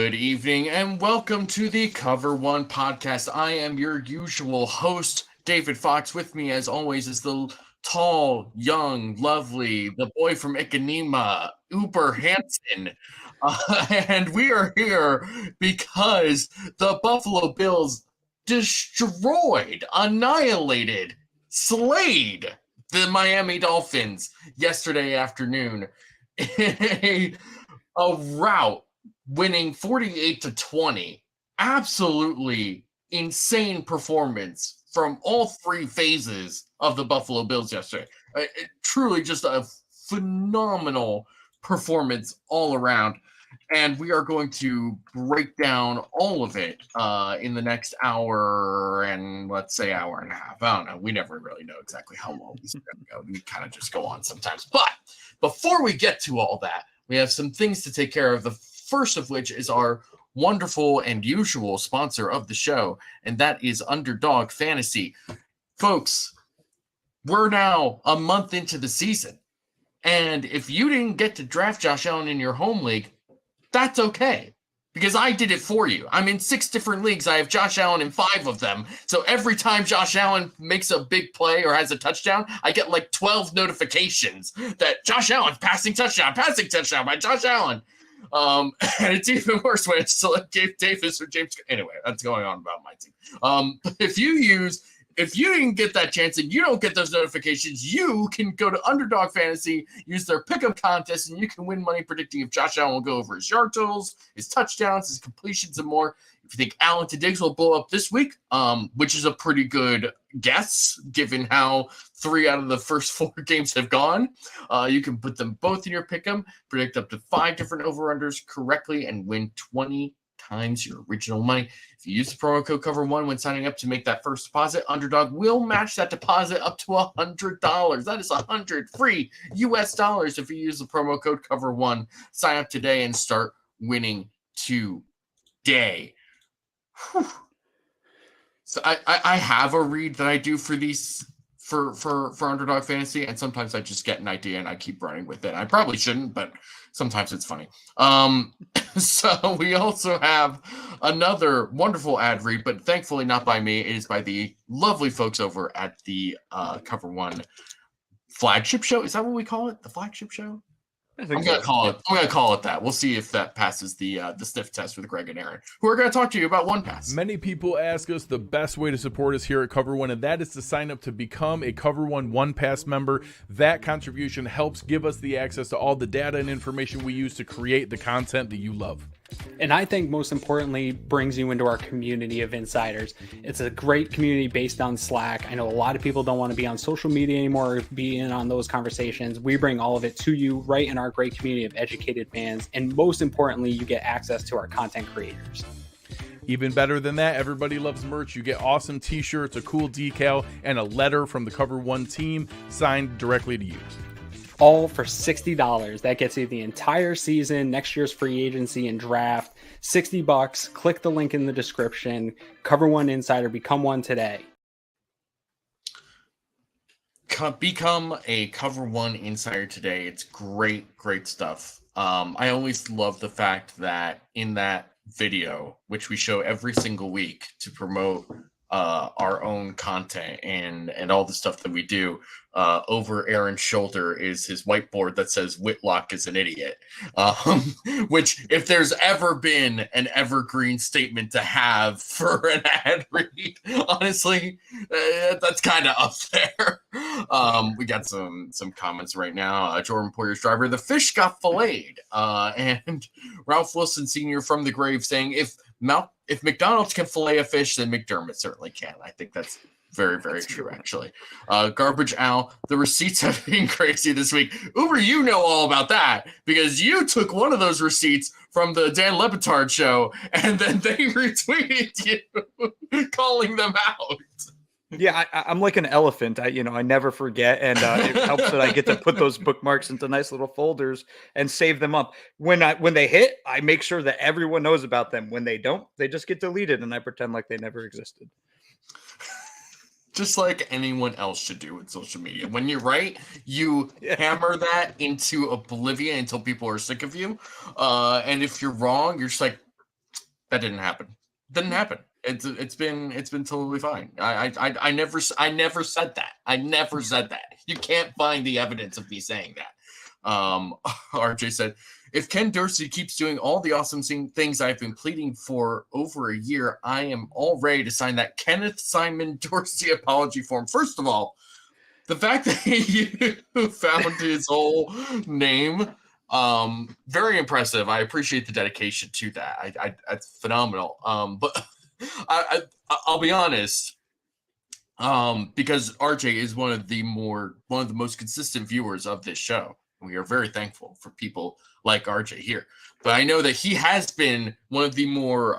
Good evening and welcome to the Cover One podcast. I am your usual host, David Fox. With me, as always, is the tall, young, lovely, the boy from Ipanema, UberHansen. And we are here because the Buffalo Bills destroyed, annihilated, slayed the Miami Dolphins yesterday afternoon in a rout, winning 48-20. Absolutely insane performance from all three phases of the Buffalo Bills yesterday. Truly just a phenomenal performance all around. And we are going to break down all of it in the next hour and let's say hour and a half. I don't know. We never really know exactly how long this is going to go. We kind of just go on sometimes. But before we get to all that, we have some things to take care of. The first of which is our wonderful and usual sponsor of the show, and that is Underdog Fantasy. Folks, we're now a month into the season, and if you didn't get to draft Josh Allen in your home league, that's okay, because I did it for you. I'm in 6 different leagues. I have Josh Allen in 5 of them. So every time Josh Allen makes a big play or has a touchdown, I get like 12 notifications that Josh Allen's passing touchdown by Josh Allen. And it's even worse when it's like Gabe Davis or James. Anyway, that's going on about my team. If you didn't get that chance and you don't get those notifications, you can go to Underdog Fantasy, use their pickup contest, and you can win money predicting if Josh Allen will go over his yard totals, his touchdowns, his completions, and more. If you think Allen to Diggs will blow up this week, which is a pretty good guess given how 3 out of the first 4 games have gone, you can put them both in your pick'em, predict up to 5 different over-unders correctly, and win 20 times your original money. If you use the promo code COVER1 when signing up to make that first deposit, Underdog will match that deposit up to $100. That is $100 free US dollars if you use the promo code COVER1. Sign up today and start winning today. Whew. So I have a read that I do for these for Underdog Fantasy, and sometimes I just get an idea and I keep running with it. I probably shouldn't, but sometimes it's funny. So we also have another wonderful ad read, but thankfully not by me. It is by the lovely folks over at the Cover One flagship show. Is that what we call it? The flagship show? I'm gonna call it that. We'll see if that passes the sniff test with Greg and Aaron, who are gonna talk to you about One Pass. Many people ask us the best way to support us here at Cover One, and that is to sign up to become a Cover One Pass member. That contribution helps give us the access to all the data and information we use to create the content that you love. And I think most importantly, brings you into our community of insiders. It's a great community based on Slack. I know a lot of people don't want to be on social media anymore or be in on those conversations. We bring all of it to you right in our great community of educated fans. And most importantly, you get access to our content creators. Even better than that, everybody loves merch. You get awesome t-shirts, a cool decal, and a letter from the Cover One team signed directly to you. All for $60. That gets you the entire season, next year's free agency and draft. $60. Click the link in the description. Cover One Insider. Become one today. Become a Cover One Insider today. It's great stuff. I always love the fact that in that video, which we show every single week to promote our own content and all the stuff that we do, over Aaron's shoulder is his whiteboard that says Whitlock is an idiot, which if there's ever been an evergreen statement to have for an ad read, honestly, that's kind of up there. We got some comments right now. Jordan Poyer's driver, the fish got filleted, and Ralph Wilson Sr. from the grave saying, if McDonald's can fillet a fish, then McDermott certainly can. I think that's very true, actually. Garbage Al, the receipts have been crazy this week. Uber, you know all about that because you took one of those receipts from the Dan Le Batard show, and then they retweeted you calling them out. Yeah, I'm like an elephant. I never forget, and it helps that I get to put those bookmarks into nice little folders and save them up. When they hit, I make sure that everyone knows about them. When they don't, they just get deleted, and I pretend like they never existed. Just like anyone else should do with social media. When you're right, you hammer that into oblivion until people are sick of you. And if you're wrong, you're just like, That didn't happen. Didn't happen. It's been totally fine. I never said that. I never said that. You can't find the evidence of me saying that. RJ said, if Ken Dorsey keeps doing all the awesome things I've been pleading for over a year, I am all ready to sign that Kenneth Simon Dorsey apology form. First of all, the fact that you found his whole name, very impressive. I appreciate the dedication to that. That's phenomenal. But I'll be honest, because RJ is one of the most consistent viewers of this show. We are very thankful for people like RJ here. But I know that he has been one of the more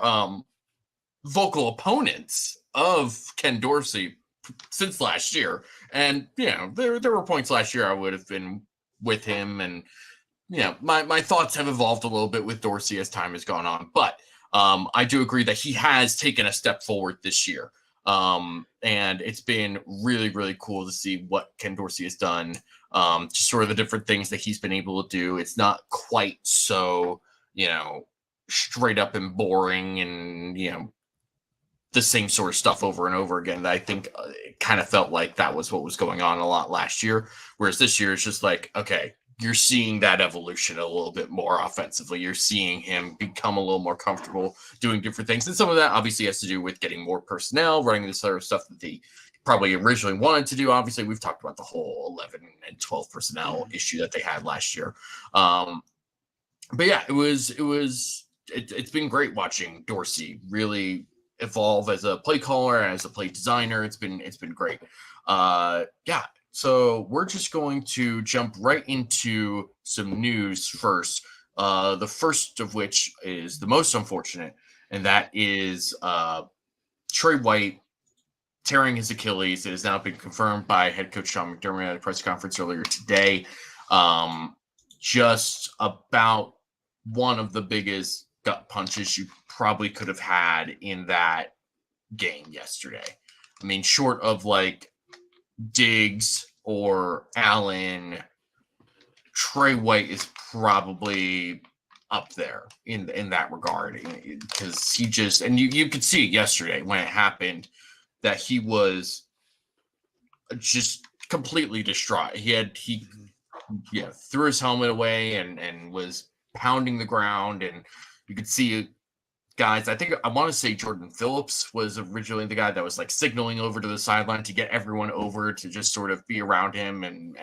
vocal opponents of Ken Dorsey since last year. And, there were points last year I would have been with him. And, my thoughts have evolved a little bit with Dorsey as time has gone on. But I do agree that he has taken a step forward this year. And it's been really, really cool to see what Ken Dorsey has done. Just sort of the different things that he's been able to do. It's not quite so, straight up and boring and, the same sort of stuff over and over again. That I think it kind of felt like that was what was going on a lot last year. Whereas this year it's just like, okay, you're seeing that evolution a little bit more offensively. You're seeing him become a little more comfortable doing different things. And some of that obviously has to do with getting more personnel, running this sort of stuff that they probably originally wanted to do. Obviously, we've talked about the whole 11 and 12 personnel issue that they had last year. But yeah, it's been great watching Dorsey really evolve as a play caller, as a play designer. It's been great. Yeah. So we're just going to jump right into some news first. The first of which is the most unfortunate, and that is Trey White tearing his Achilles. It has now been confirmed by head coach Sean McDermott at a press conference earlier today. Just about one of the biggest gut punches you probably could have had in that game yesterday. I mean, short of like Diggs or Allen, Trey White is probably up there in that regard, because he just, and you could see yesterday when it happened that he was just completely distraught. He threw his helmet away and was pounding the ground, and you could see guys. I want to say Jordan Phillips was originally the guy that was like signaling over to the sideline to get everyone over to just sort of be around him, and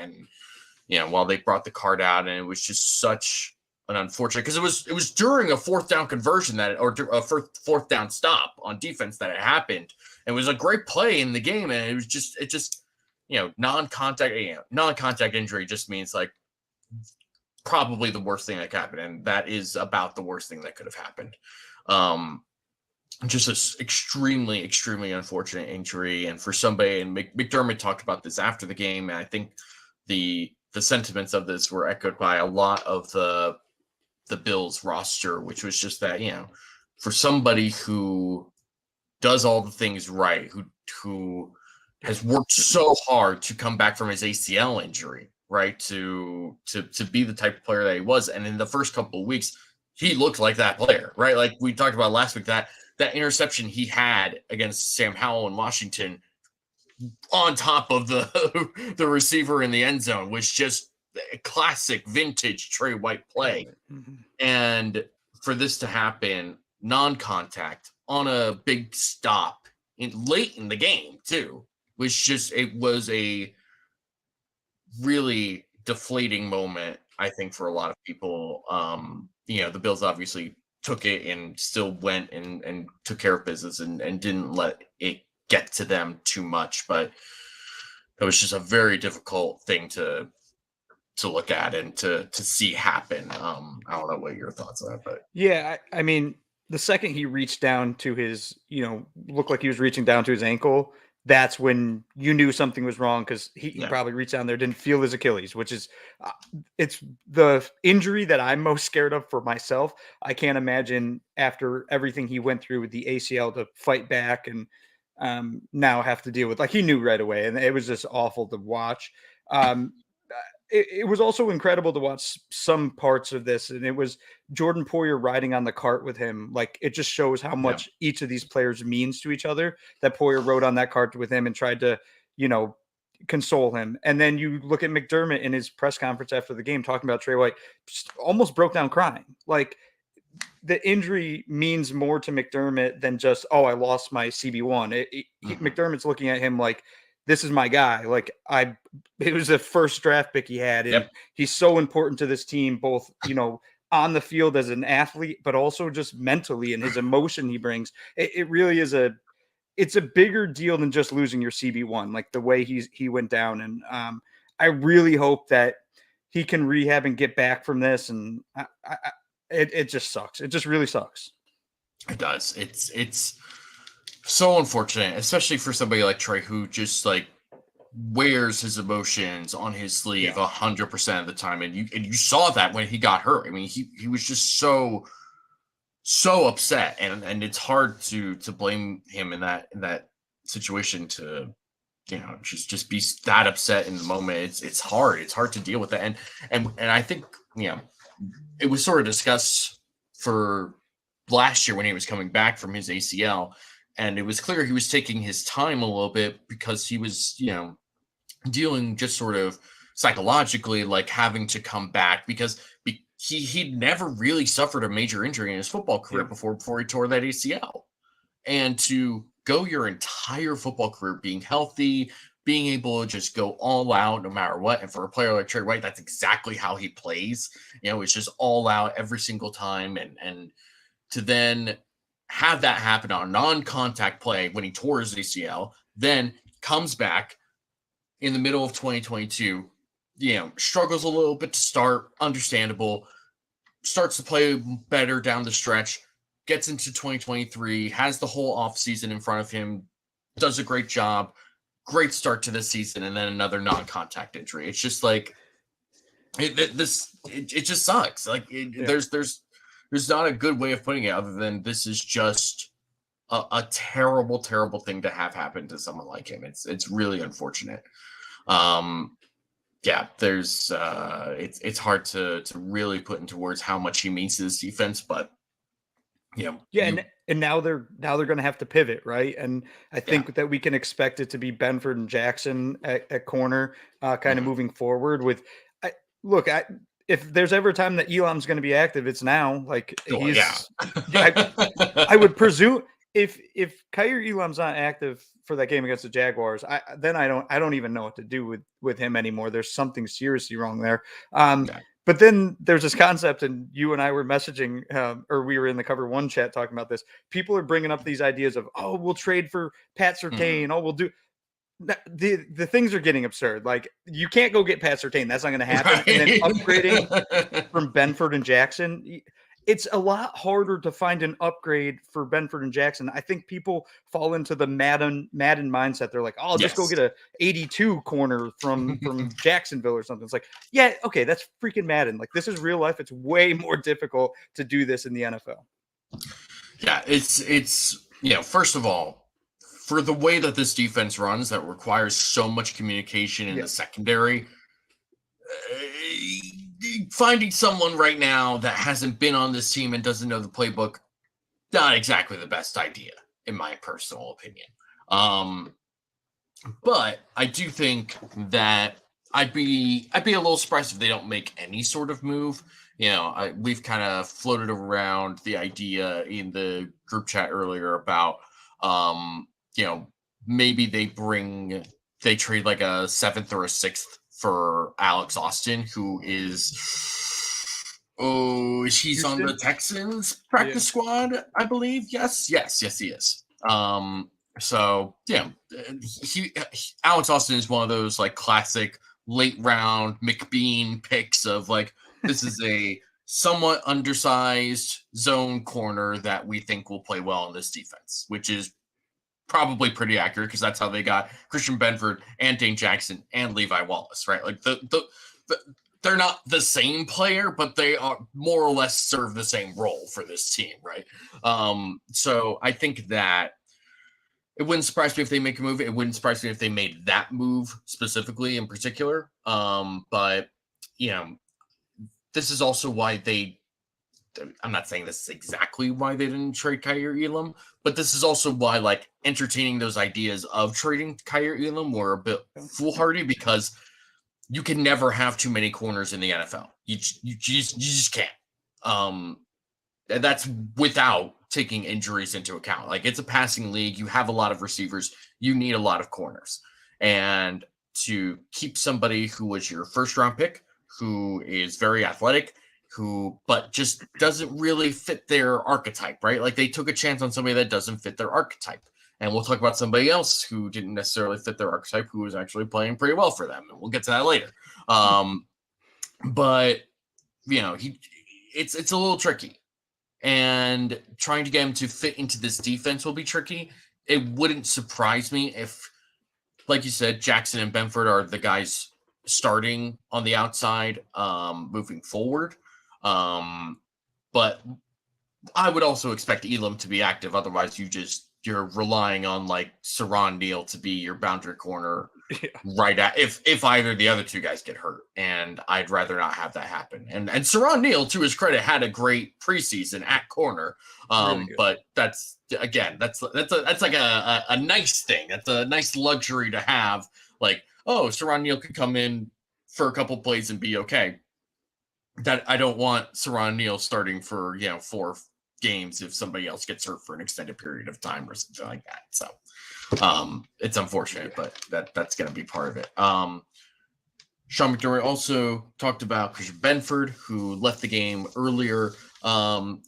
while they brought the cart out. And it was just such an unfortunate, because it was during a fourth down conversion or a fourth down stop on defense that it happened. It was a great play in the game, and it just non-contact injury just means like probably the worst thing that could happen, and that is about the worst thing that could have happened. Just an extremely, extremely unfortunate injury. And for somebody, and McDermott talked about this after the game, and I think the sentiments of this were echoed by a lot of the Bills roster, which was just that, for somebody who does all the things right, who has worked so hard to come back from his ACL injury, right, to be the type of player that he was. And in the first couple of weeks, he looked like that player, right? Like we talked about last week, that interception he had against Sam Howell in Washington on top of the receiver in the end zone was just a classic vintage Trey White play. Mm-hmm. And for this to happen, non-contact on a big stop late in the game too, it was a really deflating moment, I think, for a lot of people. The Bills obviously took it and still went and took care of business and didn't let it get to them too much. But it was just a very difficult thing to look at and to see happen. I don't know what your thoughts are, but yeah, I mean, the second he reached down to his, looked like he was reaching down to his ankle, that's when you knew something was wrong, because he probably reached down there, didn't feel his Achilles, which is, it's the injury that I'm most scared of for myself. I can't imagine after everything he went through with the ACL to fight back and now have to deal with, like, he knew right away, and it was just awful to watch. it was also incredible to watch some parts of this, and it was Jordan Poyer riding on the cart with him. Like, it just shows how much each of these players means to each other, that Poyer rode on that cart with him and tried to, console him. And then you look at McDermott in his press conference after the game talking about Trey White, just almost broke down crying. Like, the injury means more to McDermott than just, oh, I lost my CB1. McDermott's looking at him like, this is my guy. Like, it was the first draft pick he had. And he's so important to this team, both, on the field as an athlete, but also just mentally and his emotion he brings. It really is it's a bigger deal than just losing your CB1, like the way he went down. And I really hope that he can rehab and get back from this. And it just sucks. It just really sucks. It does. It's so unfortunate, especially for somebody like Trey, who just like wears his emotions on his sleeve 100% of the time. And you saw that when he got hurt. I mean, he was just so upset, and it's hard to blame him in that situation to, just be that upset in the moment. It's hard. It's hard to deal with that. And I think, it was sort of discussed for last year when he was coming back from his ACL. And it was clear he was taking his time a little bit because he was, dealing just sort of psychologically, like having to come back because he'd never really suffered a major injury in his football career before he tore that ACL. And to go your entire football career being healthy, being able to just go all out no matter what. And for a player like Trey White, that's exactly how he plays. It's just all out every single time. And to then have that happen on a non-contact play when he tore his ACL, then comes back in the middle of 2022, struggles a little bit to start, understandable, starts to play better down the stretch, gets into 2023, has the whole offseason in front of him, does a great job, great start to this season, and then another non-contact injury. It's just like, it just sucks. Like, there's not a good way of putting it other than this is just a terrible, terrible thing to have happen to someone like him. It's really unfortunate. There's it's hard to really put into words how much he means to this defense, but and now they're going to have to pivot, right? And I think that we can expect it to be Benford and Jackson at corner, kind of moving forward. With if there's ever a time that Elam's going to be active, it's now. Like, I would presume if Kaiir Elam's not active for that game against the Jaguars, I don't even know what to do with him anymore. There's something seriously wrong there. But then there's this concept, and you and I were messaging, or we were in the Cover One chat talking about this. People are bringing up these ideas of, oh, we'll trade for Pat Surtain. Oh, we'll do. The things are getting absurd. Like, you can't go get Pat Surtain. That's not going to happen. Right. And then upgrading from Benford and Jackson, it's a lot harder to find an upgrade for Benford and Jackson. I think people fall into the Madden mindset. They're like, oh, I'll just go get a 82 corner from Jacksonville or something. It's like, yeah, okay, that's freaking Madden. Like, this is real life. It's way more difficult to do this in the NFL. Yeah, it's first of all, for the way that this defense runs, that requires so much communication in the secondary, finding someone right now that hasn't been on this team and doesn't know the playbook, not exactly the best idea, in my personal opinion. But I do think that I'd be a little surprised if they don't make any sort of move. We've kind of floated around the idea in the group chat earlier about, maybe they trade like a 7th or a 6th for Alex Austin, who is he's Houston? On the Texans practice squad, I believe. Yes, he is. Alex Austin is one of those like classic late round McBean picks of like, this is a somewhat undersized zone corner that we think will play well in this defense, which is probably pretty accurate because that's how they got Christian Benford and Dane Jackson and Levi Wallace, right? Like they're not the same player, but they are more or less serve the same role for this team, right? So I think that it wouldn't surprise me if they make a move. It wouldn't surprise me if they made that move specifically in particular. But this is also why I'm not saying this is exactly why they didn't trade Kaiir Elam, but this is also why like entertaining those ideas of trading Kaiir Elam were a bit foolhardy, because you can never have too many corners in the NFL. You just can't. And that's without taking injuries into account. Like, it's a passing league. You have a lot of receivers. You need a lot of corners. And to keep somebody who was your first round pick, who is very athletic, but just doesn't really fit their archetype, right? Like, they took a chance on somebody that doesn't fit their archetype. And we'll talk about somebody else who didn't necessarily fit their archetype, who was actually playing pretty well for them. And we'll get to that later. But, it's a little tricky. And trying to get him to fit into this defense will be tricky. It wouldn't surprise me if, like you said, Jackson and Benford are the guys starting on the outside moving forward. But I would also expect Elam to be active. Otherwise, you're relying on like Saron Neal to be your boundary corner right at if either of the other two guys get hurt. And I'd rather not have that happen. And Saron Neal, to his credit, had a great preseason at corner. Really, but that's like a nice thing. That's a nice luxury to have. Like, oh, Saron Neal could come in for a couple plays and be okay. That I don't want Saron Neal starting for 4 games if somebody else gets hurt for an extended period of time or something like that. So it's unfortunate, but that's going to be part of it. Sean McDermott also talked about Christian Benford, who left the game earlier.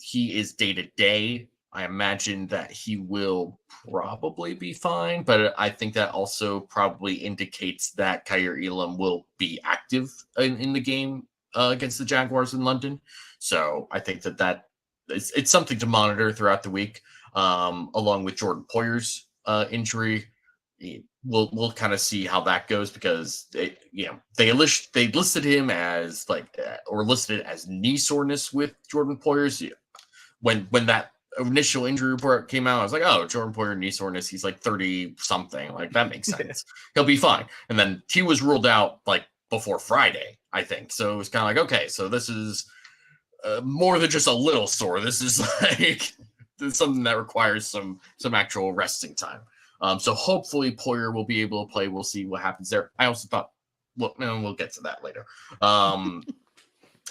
He is day-to-day. I imagine that he will probably be fine, but I think that also probably indicates that Kaiir Elam will be active in the game against the Jaguars in London. So I think that it's something to monitor throughout the week, along with Jordan Poyer's injury. We'll kind of see how that goes, because they listed him as or listed as knee soreness with Jordan Poyer's. When that initial injury report came out, I was like, oh, Jordan Poyer knee soreness. He's like 30 something. Like, that makes sense. He'll be fine. And then he was ruled out like before Friday, I think. So it was kind of like, okay, so this is more than just a little sore. This is like something that requires some actual resting time. So hopefully Poyer will be able to play. We'll see what happens there. I also thought, we'll get to that later.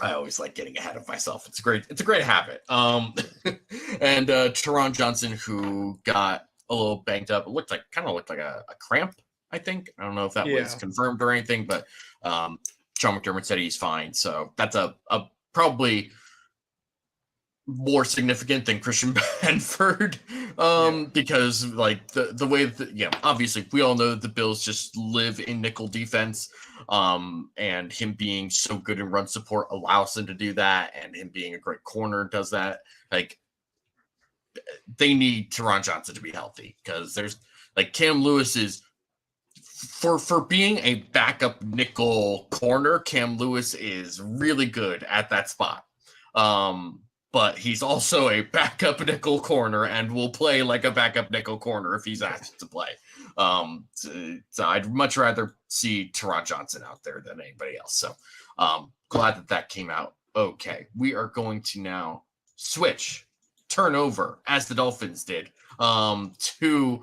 I always like getting ahead of myself. It's a great habit. And Teron Johnson, who got a little banged up. It looked like a cramp, I think. I don't know if that was confirmed or anything, but Sean McDermott said he's fine. So that's a probably more significant than Christian Benford, because like the way that, obviously we all know that the Bills just live in nickel defense, and him being so good in run support allows him to do that, and him being a great corner does that. Like, they need Teron Johnson to be healthy, because there's like Cam Lewis is for being a backup nickel corner. Cam Lewis is really good at that spot. But he's also a backup nickel corner and will play like a backup nickel corner if he's asked to play. So I'd much rather see Teron Johnson out there than anybody else. So glad that came out okay. We are going to now turn over, as the Dolphins did, to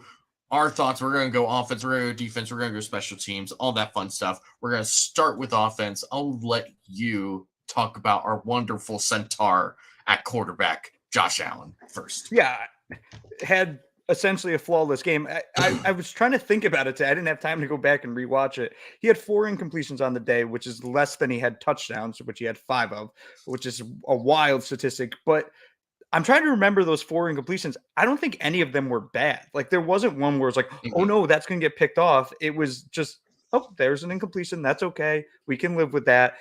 our thoughts. We're going to go offense, we're going to go defense, we're going to go special teams, all that fun stuff. We're going to start with offense. I'll let you talk about our wonderful centaur at quarterback, Josh Allen, first. Yeah, had essentially a flawless game. I was trying to think about it today. I didn't have time to go back and rewatch it. He had 4 incompletions on the day, which is less than he had touchdowns, which he had 5 of, which is a wild statistic. But I'm trying to remember those 4 incompletions. I don't think any of them were bad. Like, there wasn't one where it's like, oh no, that's going to get picked off. It was just, oh, there's an incompletion. That's okay. We can live with that.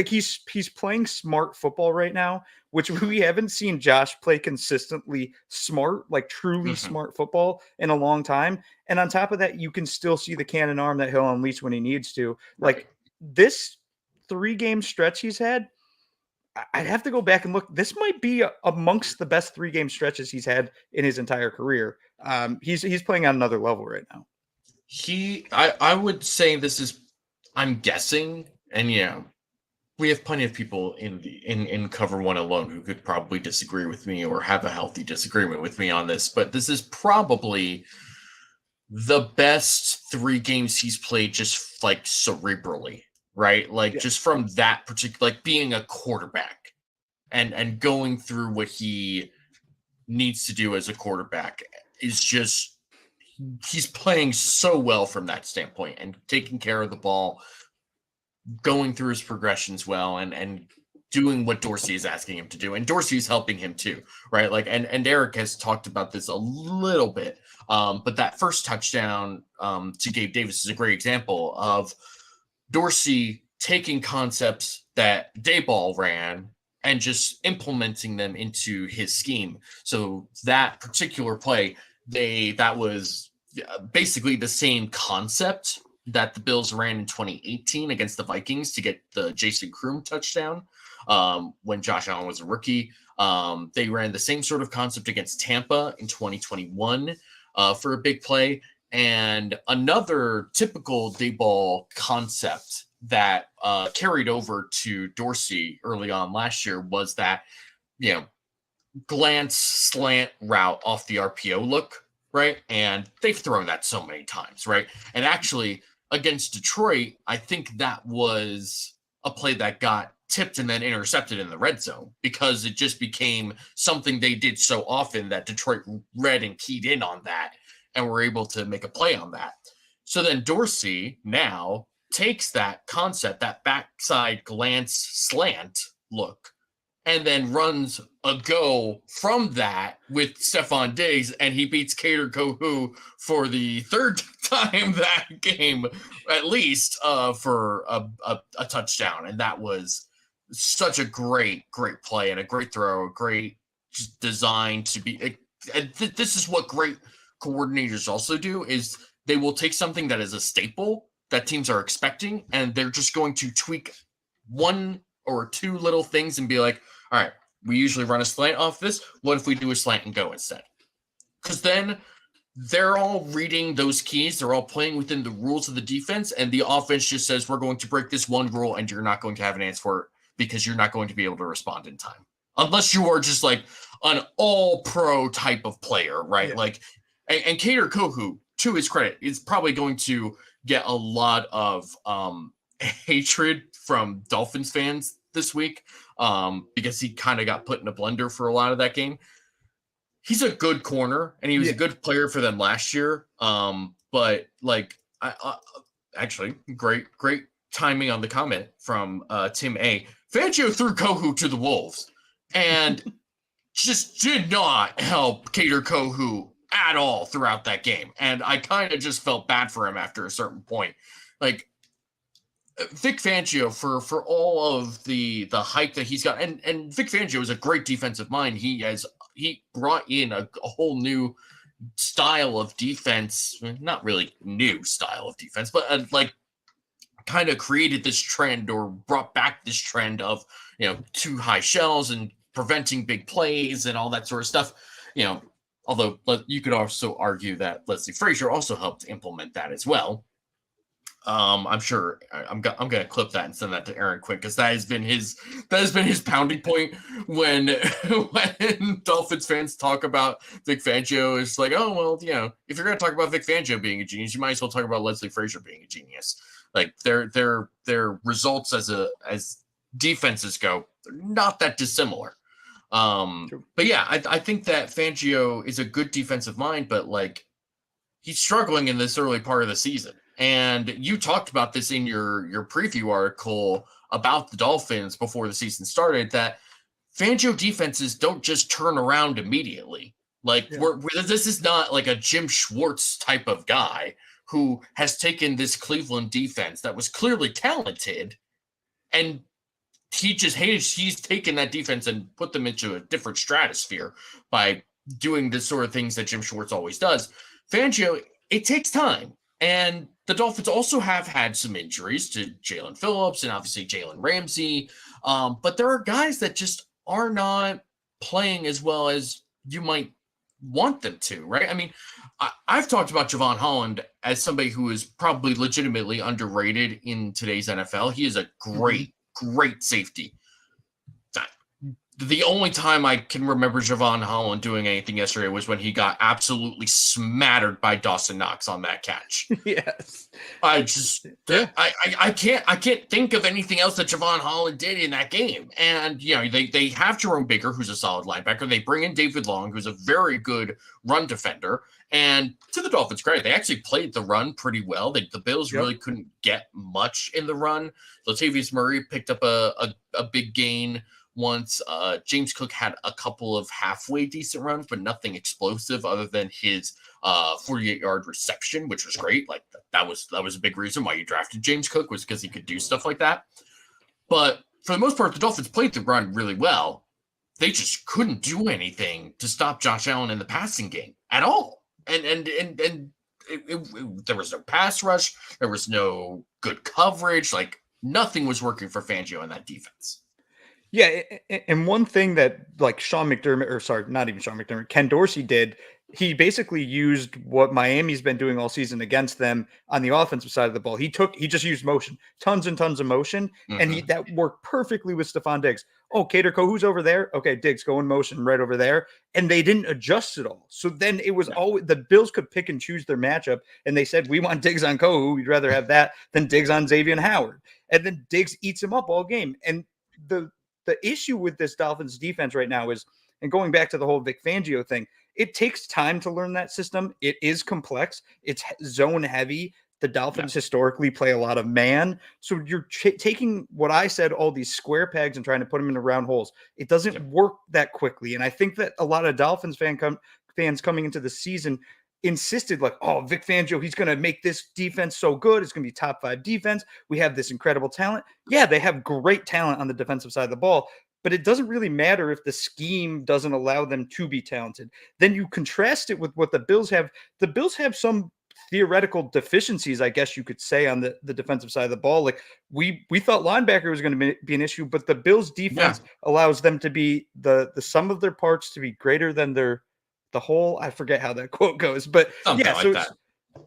He's playing smart football right now, which we haven't seen Josh play consistently smart, like truly smart football in a long time. And on top of that, you can still see the cannon arm that he'll unleash when he needs to. Like, this 3-game stretch he's had, I'd have to go back and look. This might be amongst the best 3-game stretches he's had in his entire career. He's playing on another level right now. I would say this is, I'm guessing, and we have plenty of people in cover one alone who could probably disagree with me or have a healthy disagreement with me on this, but this is probably the best 3 games he's played just like cerebrally, right? Like just from that particular, like being a quarterback and going through what he needs to do as a quarterback is just, he's playing so well from that standpoint and taking care of the ball, going through his progressions well, and doing what Dorsey is asking him to do. And Dorsey's helping him too, right? Like, and Eric has talked about this a little bit. But that first touchdown to Gabe Davis is a great example of Dorsey taking concepts that Dayball ran and just implementing them into his scheme. So that particular play, that was basically the same concept that the Bills ran in 2018 against the Vikings to get the Jason Kroom touchdown when Josh Allen was a rookie. They ran the same sort of concept against Tampa in 2021 for a big play. And another typical Dayball concept that carried over to Dorsey early on last year was that, glance slant route off the RPO look, right? And they've thrown that so many times, right? And actually against Detroit, I think that was a play that got tipped and then intercepted in the red zone because it just became something they did so often that Detroit read and keyed in on that and were able to make a play on that. So then Dorsey now takes that concept, that backside glance slant look, and then runs a go from that with Stephon Diggs, and he beats Kader Kohu for the 3rd time that game, at least, for a touchdown. And that was such a great play and a great throw, a great design to be. This is what great coordinators also do, is they will take something that is a staple that teams are expecting, and they're just going to tweak 1 or 2 little things and be like, all right, we usually run a slant off this. What if we do a slant and go instead? Because then they're all reading those keys. They're all playing within the rules of the defense, and the offense just says, we're going to break this one rule, and you're not going to have an answer for it because you're not going to be able to respond in time. Unless you are just like an all-pro type of player, right? Yeah. Like, and Kader Kohu, to his credit, is probably going to get a lot of hatred from Dolphins fans this week because he kind of got put in a blender for a lot of that game. He's a good corner, and he was a good player for them last year. But like, actually, great timing on the comment from Tim A. Fangio threw Kohu to the Wolves and just did not help Kader Kohu at all throughout that game. And I kind of just felt bad for him after a certain point. Like, Vic Fangio, for all of the hype that he's got, and Vic Fangio is a great defensive mind. He brought in a whole new style of defense, not really new style of defense, but like kind of created this trend or brought back this trend of, 2 high shells and preventing big plays and all that sort of stuff. Although you could also argue that Leslie Frazier also helped implement that as well. I'm sure I'm going to clip that and send that to Aaron quick, because that has been his pounding point when Dolphins fans talk about Vic Fangio. It's like, oh, well, if you're going to talk about Vic Fangio being a genius, you might as well talk about Leslie Frazier being a genius. Like their results as defenses go, they're not that dissimilar. But yeah, I think that Fangio is a good defensive mind, but like he's struggling in this early part of the season. And you talked about this in your preview article about the Dolphins before the season started, that Fangio defenses don't just turn around immediately. Like this is not like a Jim Schwartz type of guy who has taken this Cleveland defense that was clearly talented, and he's taken that defense and put them into a different stratosphere by doing the sort of things that Jim Schwartz always does. Fangio, it takes time. And the Dolphins also have had some injuries to Jalen Phillips and obviously Jalen Ramsey. But there are guys that just are not playing as well as you might want them to, right? I mean, I've talked about Javon Holland as somebody who is probably legitimately underrated in today's NFL. He is a great great safety. The only time I can remember Javon Holland doing anything yesterday was when he got absolutely smattered by Dawson Knox on that catch. Yes. I can't think of anything else that Javon Holland did in that game. And, they have Jerome Baker, who's a solid linebacker. They bring in David Long, who's a very good run defender. And to the Dolphins' credit, they actually played the run pretty well. The Bills really couldn't get much in the run. Latavius Murray picked up a big gain once. James Cook had a couple of halfway decent runs, but nothing explosive other than his 48-yard reception, which was great. Like that was a big reason why you drafted James Cook, was because he could do stuff like that. But for the most part, the Dolphins played the run really well. They just couldn't do anything to stop Josh Allen in the passing game at all. And there was no pass rush. There was no good coverage. Like nothing was working for Fangio in that defense. Yeah, and one thing that like Ken Dorsey did, he basically used what Miami's been doing all season against them on the offensive side of the ball. He just used motion, tons and tons of motion, and that worked perfectly with Stephon Diggs. Oh, Cater who's over there? Okay, Diggs go in motion right over there, and they didn't adjust at all. So then it was always the Bills could pick and choose their matchup, and they said we want Diggs on Kohu. We'd rather have that than Diggs on Xavier Howard, and then Diggs eats him up all game. And the issue with this Dolphins defense right now is, and going back to the whole Vic Fangio thing, it takes time to learn that system. It is complex. It's zone heavy. The Dolphins historically play a lot of man. So you're taking what I said, all these square pegs, and trying to put them into round holes. It doesn't work that quickly. And I think that a lot of Dolphins fans coming into the season insisted like, oh, Vic Fangio, he's going to make this defense so good. It's going to be top 5 defense. We have this incredible talent. Yeah, they have great talent on the defensive side of the ball, but it doesn't really matter if the scheme doesn't allow them to be talented. Then you contrast it with what the Bills have. The Bills have some theoretical deficiencies, I guess you could say, on the defensive side of the ball. Like we thought linebacker was going to be an issue, but the Bills defense allows them to be the sum of their parts to be greater than the whole. I forget how that quote goes, but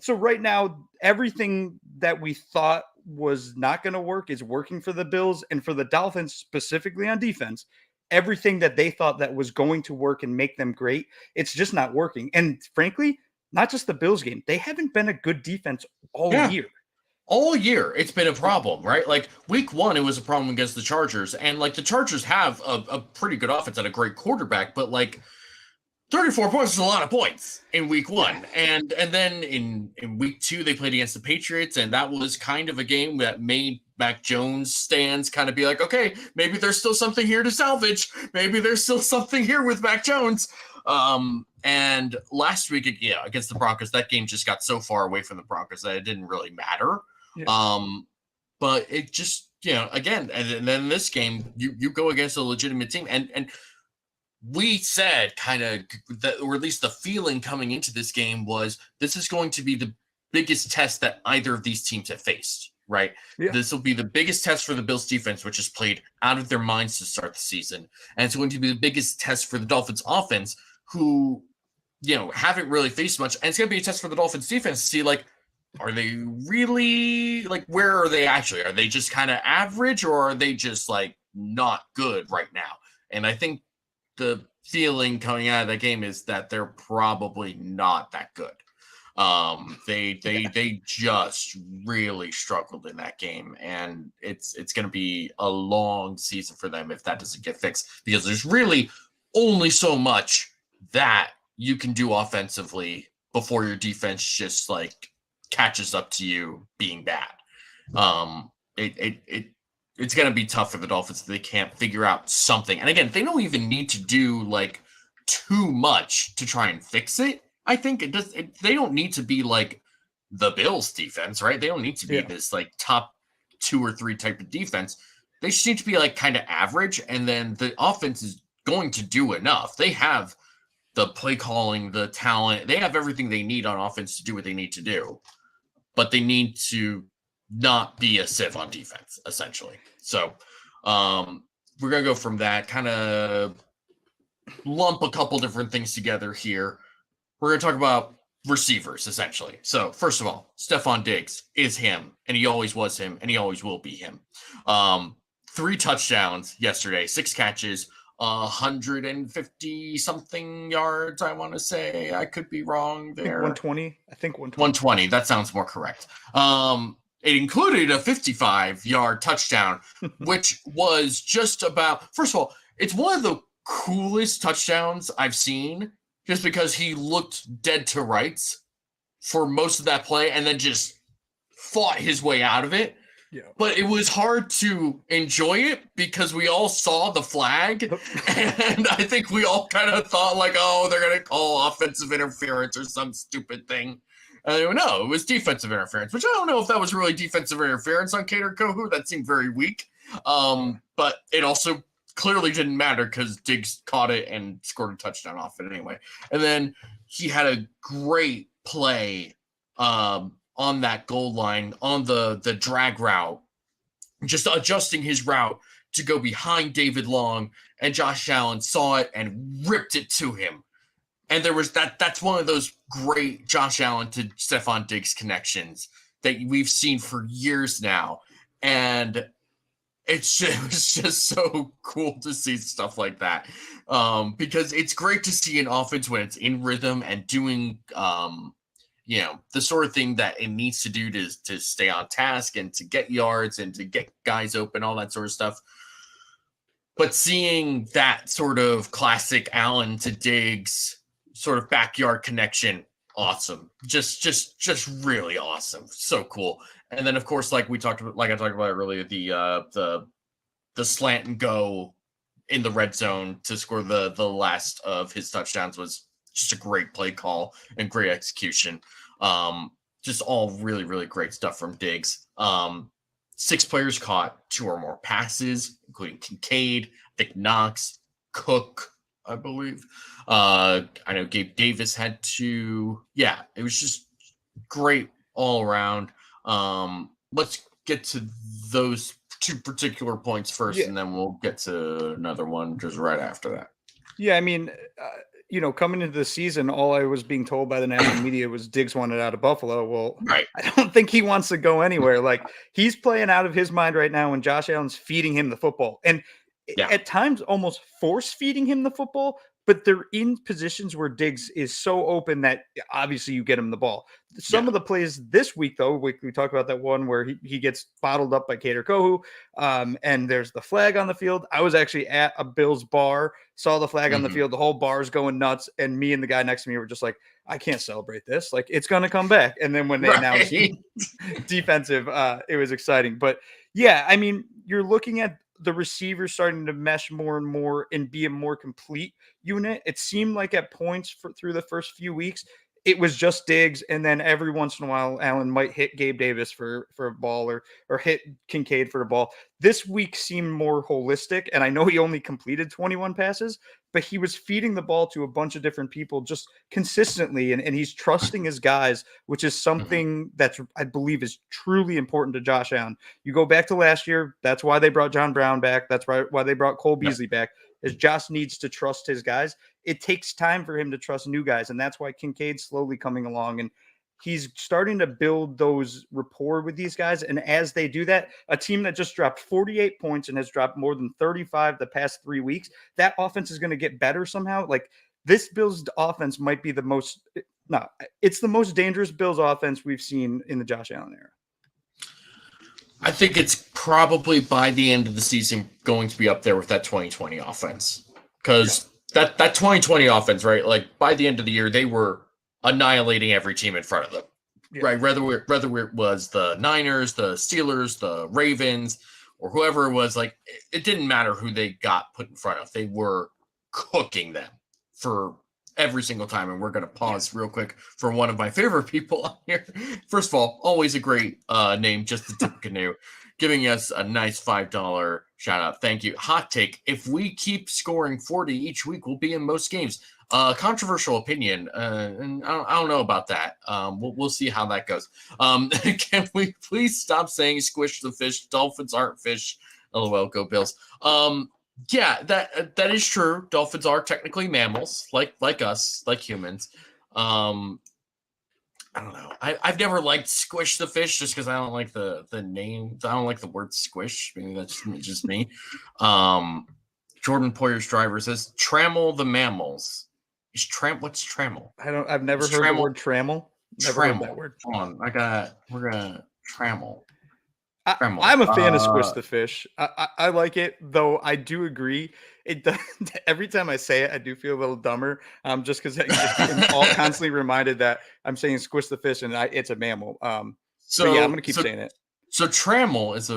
so right now, everything that we thought was not going to work is working for the Bills, and for the Dolphins, specifically on defense, everything that they thought that was going to work and make them great, it's just not working. And frankly, not just the Bills game, they haven't been a good defense all year. All year, it's been a problem, right? Like week 1, it was a problem against the Chargers, and like the Chargers have a pretty good offense and a great quarterback, but like 34 points is a lot of points in week 1. And then in week 2, they played against the Patriots, and that was kind of a game that made Mac Jones stands kind of be like, okay, maybe there's still something here to salvage. Maybe there's still something here with Mac Jones. And last week, against the Broncos, that game just got so far away from the Broncos that it didn't really matter. Yeah. But it just, again, and then this game, you go against a legitimate team, and we said kind of that, or at least the feeling coming into this game was this is going to be the biggest test that either of these teams have faced, right? Yeah. This will be the biggest test for the Bills defense, which has played out of their minds to start the season. And it's going to be the biggest test for the Dolphins offense, who, haven't really faced much. And it's going to be a test for the Dolphins defense to see, like, are they really, like, where are they actually? Are they just kind of average, or are they just, like, not good right now? And I think the feeling coming out of that game is that they're probably not that good. They just really struggled in that game, and it's going to be a long season for them if that doesn't get fixed, because there's really only so much that you can do offensively before your defense just like catches up to you being bad. It's going to be tough for the Dolphins if they can't figure out something. And again, they don't even need to do like too much to try and fix it. I think they don't need to be like the Bills defense, right? They don't need to be this like top 2 or 3 type of defense. They just need to be like kind of average. And then the offense is going to do enough. They have the play calling, the talent, they have everything they need on offense to do what they need to do, but they need to not be a sieve on defense, essentially. So we're going to go from that, kind of lump a couple different things together here. We're going to talk about receivers, essentially. So first of all, Stephon Diggs is him, and he always was him, and he always will be him. 3 touchdowns yesterday, 6 catches, 150 something yards. I want to say, I could be wrong there. 120. I think 120. 120. That sounds more correct. It included a 55-yard touchdown, which was just about. First of all, it's one of the coolest touchdowns I've seen, just because he looked dead to rights for most of that play and then just fought his way out of it. Yeah. But it was hard to enjoy it because we all saw the flag, and I think we all kind of thought like, oh, they're going to call offensive interference or some stupid thing. No, it was defensive interference, which I don't know if that was really defensive interference on Kader Kohou. That seemed very weak. But it also clearly didn't matter because Diggs caught it and scored a touchdown off it anyway. And then he had a great play on that goal line on the drag route, just adjusting his route to go behind David Long, and Josh Allen saw it and ripped it to him. And there was that's one of those great Josh Allen to Stephon Diggs connections that we've seen for years now. And it was just so cool to see stuff like that, because it's great to see an offense when it's in rhythm and doing, the sort of thing that it needs to do to stay on task and to get yards and to get guys open, all that sort of stuff. But seeing that sort of classic Allen to Diggs sort of backyard connection, awesome. Just really awesome. So cool. And then of course, like I talked about earlier, the slant and go in the red zone to score the last of his touchdowns was just a great play call and great execution. Just all really, really great stuff from Diggs. 6 players caught 2 or more passes, including Kincaid, Nick Knox, Cook, I believe. I know Gabe Davis had 2. Yeah, it was just great all around. Let's get to those 2 particular points first, and then we'll get to another one just right after that. Yeah, I mean, coming into the season, all I was being told by the national media was Diggs wanted out of Buffalo. Well, right. I don't think he wants to go anywhere. Like, he's playing out of his mind right now when Josh Allen's feeding him the football. And at times almost force feeding him the football, but they're in positions where Diggs is so open that obviously you get him the ball. Some of the plays this week, though, we talked about that one where he gets bottled up by Kader Kohou, and there's the flag on the field. I was actually at a Bills bar, saw the flag on the field, the whole bar's going nuts, and me and the guy next to me were just like, I can't celebrate this. Like, it's going to come back. And then when they announced defensive, it was exciting. But yeah, I mean, you're looking at the receivers starting to mesh more and more and be a more complete unit. It seemed like at points through the first few weeks, it was just Diggs, and then every once in a while, Allen might hit Gabe Davis for a ball or hit Kincaid for a ball. This week seemed more holistic, and I know he only completed 21 passes, but he was feeding the ball to a bunch of different people just consistently, and he's trusting his guys, which is something that's, I believe, is truly important to Josh Allen. You go back to last year, that's why they brought John Brown back. That's why they brought Cole Beasley back, is Josh needs to trust his guys. It takes time for him to trust new guys, and that's why Kincaid's slowly coming along, and he's starting to build those rapport with these guys. And as they do that, a team that just dropped 48 points and has dropped more than 35 the past 3 weeks, that offense is going to get better somehow. Like, this Bills offense might be it's the most dangerous Bills offense we've seen in the Josh Allen era. I think it's probably by the end of the season going to be up there with that 2020 offense, because that 2020 offense, right? Like, by the end of the year, they were annihilating every team in front of them, right? Whether it was the Niners, the Steelers, the Ravens, or whoever it was, like, it didn't matter who they got put in front of. They were cooking them for every single time. And we're going to pause real quick for one of my favorite people on here. First of all, always a great name, just the tip canoe, giving us a nice $5 shout out. Thank you. Hot take: if we keep scoring 40 each week, we'll be in most games. Controversial opinion, and I don't know about that. We'll see how that goes. Can we please stop saying squish the fish? Dolphins aren't fish. LOL, go Bills. Yeah, that is true. Dolphins are technically mammals, like us, like humans. I don't know. I've never liked Squish the Fish just because I don't like the name. I don't like the word squish. Maybe that's just me. Jordan Poyer's driver says trammel the mammals. What's trammel? I've never heard the word trammel. Never heard that word. Come on, we're gonna trammel. I'm a fan of Squish the Fish. I like it, though. I do agree. It does, every time I say it, I do feel a little dumber. Just because I'm all constantly reminded that I'm saying Squish the Fish and it's a mammal. So yeah, I'm gonna keep saying it. So trammel is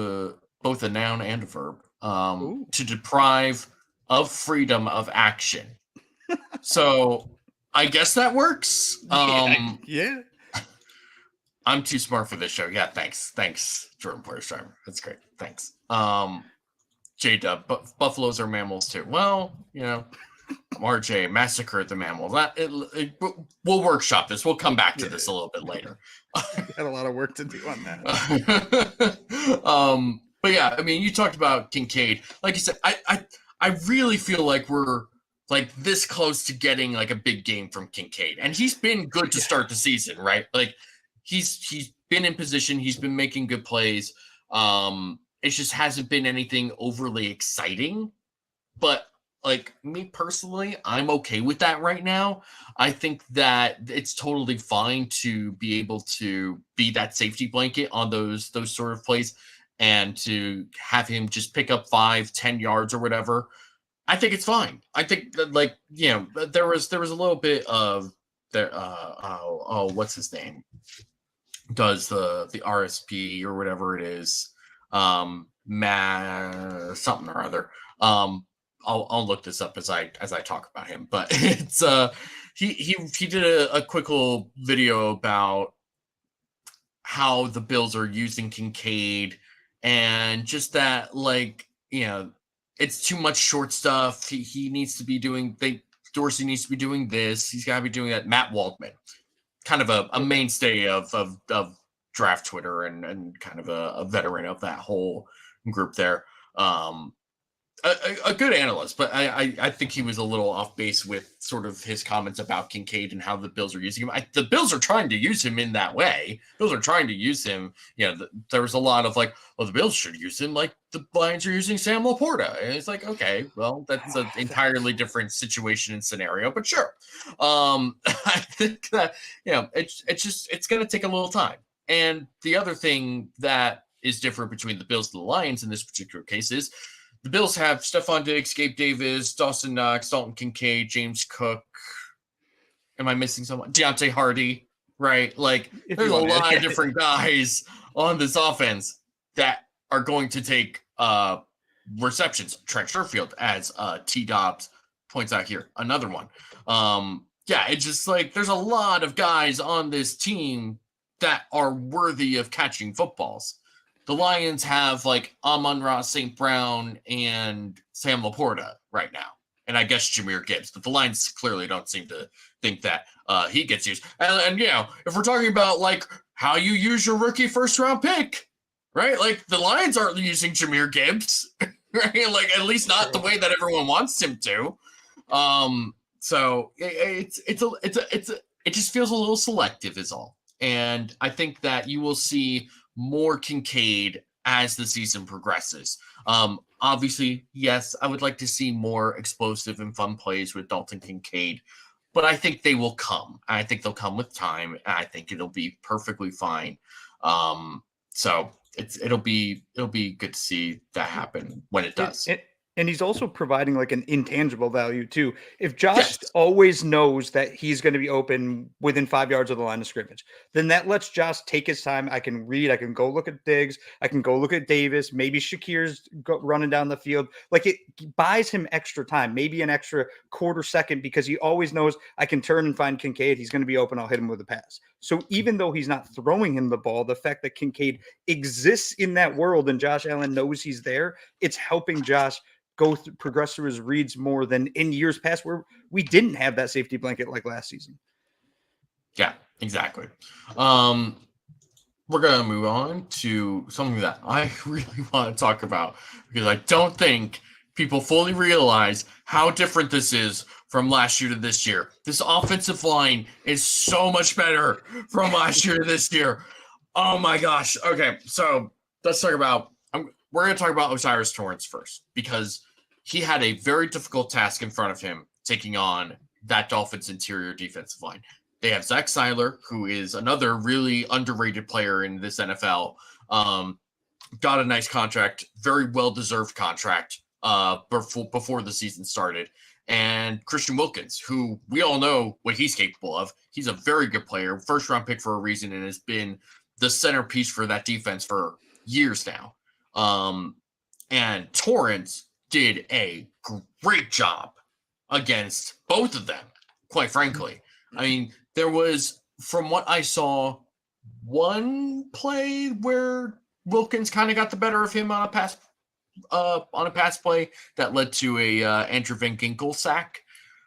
both a noun and a verb. To deprive of freedom of action. So I guess that works. Yeah. I'm too smart for this show. Yeah, thanks, Jordan Poyer's driver. That's great. Thanks. J-Dub, but buffaloes are mammals too. Well, RJ massacred the mammals. We'll workshop this. We'll come back to this a little bit later. Got a lot of work to do on that. But yeah, I mean, you talked about Kincaid. Like you said, I really feel like we're like this close to getting like a big game from Kincaid, and he's been good to start the season, right? Like he's been in position, he's been making good plays. It just hasn't been anything overly exciting, but like me personally, I'm okay with that right now. I think that it's totally fine to be able to be that safety blanket on those sort of plays, and to have him just pick up 5-10 yards or whatever. I think it's fine. I think that, like, there was a little bit of there. What's his name? Does the RSP or whatever it is, something or other. I'll look this up as I talk about him. But it's he did a quick little video about how the Bills are using Kincaid, and just that, like, it's too much short stuff. He needs to be doing. Dorsey needs to be doing this. He's got to be doing that. Matt Waldman, kind of a mainstay of draft Twitter and kind of a veteran of that whole group there. A good analyst, but I think he was a little off base with sort of his comments about Kincaid and how the Bills are using him. The Bills are trying to use him in that way. Bills are trying to use him. There was a lot of like, well, the Bills should use him like the Lions are using Sam Laporta. And it's like, okay, well, that's an entirely different situation and scenario, but sure. I think that, it's going to take a little time. And the other thing that is different between the Bills and the Lions in this particular case is the Bills have Stephon Diggs, Gabe Davis, Dawson Knox, Dalton Kincaid, James Cook. Am I missing someone? Deontay Hardy, right? Like, there's a lot of different guys on this offense that are going to take receptions. Trent Sherfield, as T. Dobbs points out here, another one. It's just like there's a lot of guys on this team that are worthy of catching footballs. The Lions have like Amon-Ra St. Brown and Sam Laporta right now. And I guess Jahmyr Gibbs, but the Lions clearly don't seem to think that he gets used. And if we're talking about like how you use your rookie first round pick, right? Like the Lions aren't using Jahmyr Gibbs, right? Like at least not the way that everyone wants him to. So it just feels a little selective is all. And I think that you will see more Kincaid as the season progresses. Obviously, yes, I would like to see more explosive and fun plays with Dalton Kincaid, but I think they will come. I think they'll come with time, and I think it'll be perfectly fine. So it'll be good to see that happen when it does. And he's also providing like an intangible value too. If Josh always knows that he's going to be open within 5 yards of the line of scrimmage, then that lets Josh take his time. I can read. I can go look at Diggs. I can go look at Davis. Maybe Shakir's running down the field. Like it buys him extra time, maybe an extra quarter second, because he always knows I can turn and find Kincaid. He's going to be open. I'll hit him with a pass. So even though he's not throwing him the ball, the fact that Kincaid exists in that world and Josh Allen knows he's there, it's helping Josh progress through his reads more than in years past where we didn't have that safety blanket like last season. Yeah, exactly. We're going to move on to something that I really want to talk about because I don't think people fully realize how different this is from last year to this year. This offensive line is so much better from last year to this year. Oh my gosh. Okay, so let's talk about we're going to talk about O'Cyrus Torrence first, because he had a very difficult task in front of him taking on that Dolphins interior defensive line. They have Zach Seiler, who is another really underrated player in this NFL. Got a nice contract, very well-deserved contract before the season started. And Christian Wilkins, who we all know what he's capable of. He's a very good player, first-round pick for a reason, and has been the centerpiece for that defense for years now. And Torrance did a great job against both of them, quite frankly. I mean, there was, from what I saw, one play where Wilkins kind of got the better of him on a pass play that led to a Andrew Van Ginkel sack.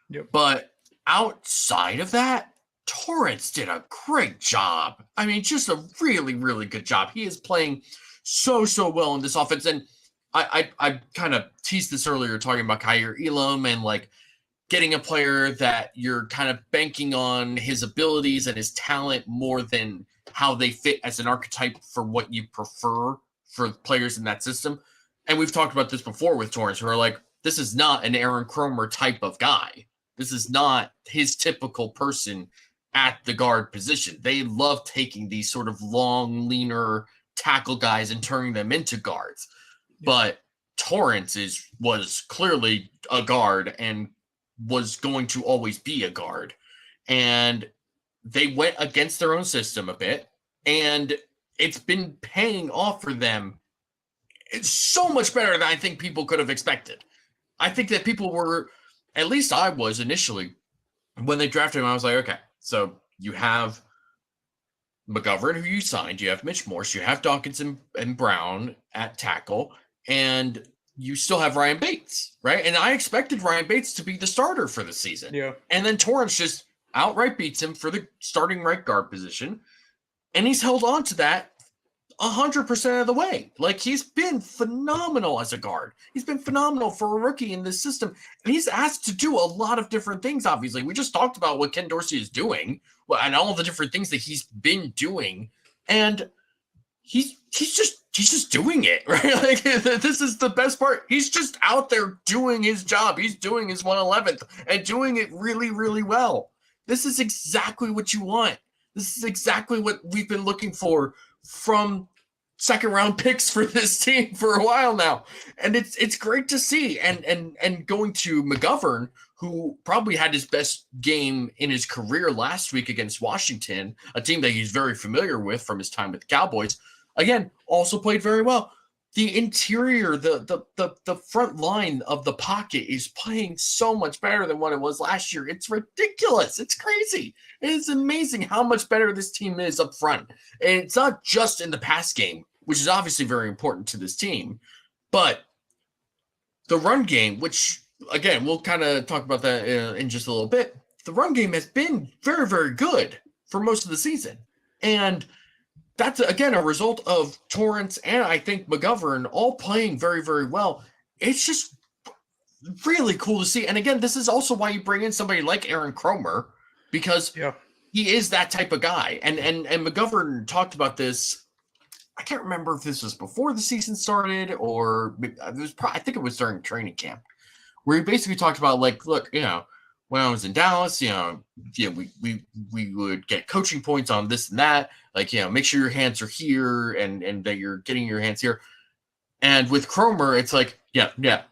Yep. But outside of that, Torrance did a great job. I mean, just a really, really good job. He is playing so well in this offense. And I kind of teased this earlier, talking about Kaiir Elam and like getting a player that you're kind of banking on his abilities and his talent more than how they fit as an archetype for what you prefer for players in that system. And we've talked about this before with Torrance, who are like, this is not an Aaron Cromer type of guy. This is not his typical person at the guard position. They love taking these sort of long, leaner tackle guys and turning them into guards. But Torrance was clearly a guard and was going to always be a guard. And they went against their own system a bit, and it's been paying off for them. It's so much better than I think people could have expected. I think that people were, at least I was initially, when they drafted him, I was like, okay, so you have McGovern, who you signed, you have Mitch Morse, you have Dawkins and Brown at tackle, and you still have Ryan Bates, right? And I expected Ryan Bates to be the starter for the season. Yeah. And then Torrance just outright beats him for the starting right guard position. And he's held on to that 100% of the way. Like, he's been phenomenal as a guard. He's been phenomenal for a rookie in this system. And he's asked to do a lot of different things, obviously. We just talked about what Ken Dorsey is doing and all the different things that he's been doing. And he's just doing it, right? Like, this is the best part. He's just out there doing his job. He's doing his 111th and doing it really, really well. This is exactly what you want. This is exactly what we've been looking for from second round picks for this team for a while now. And it's great to see. And going to McGovern, who probably had his best game in his career last week against Washington, a team that he's very familiar with from his time with the Cowboys, again, also played very well. The interior, the front line of the pocket is playing so much better than what it was last year. It's ridiculous. It's crazy. It is amazing how much better this team is up front. And it's not just in the pass game, which is obviously very important to this team, but the run game, which, again, we'll kind of talk about that in just a little bit. The run game has been very, very good for most of the season. And that's, again, a result of Torrance and I think McGovern all playing very, very well. It's just really cool to see. And again, this is also why you bring in somebody like Aaron Cromer, because he is that type of guy. And McGovern talked about this. I can't remember if this was before the season started or it was I think it was during training camp, where he basically talked about, like, look, when I was in Dallas, we would get coaching points on this and that. Like, make sure your hands are here and that you're getting your hands here. And with Cromer, it's like,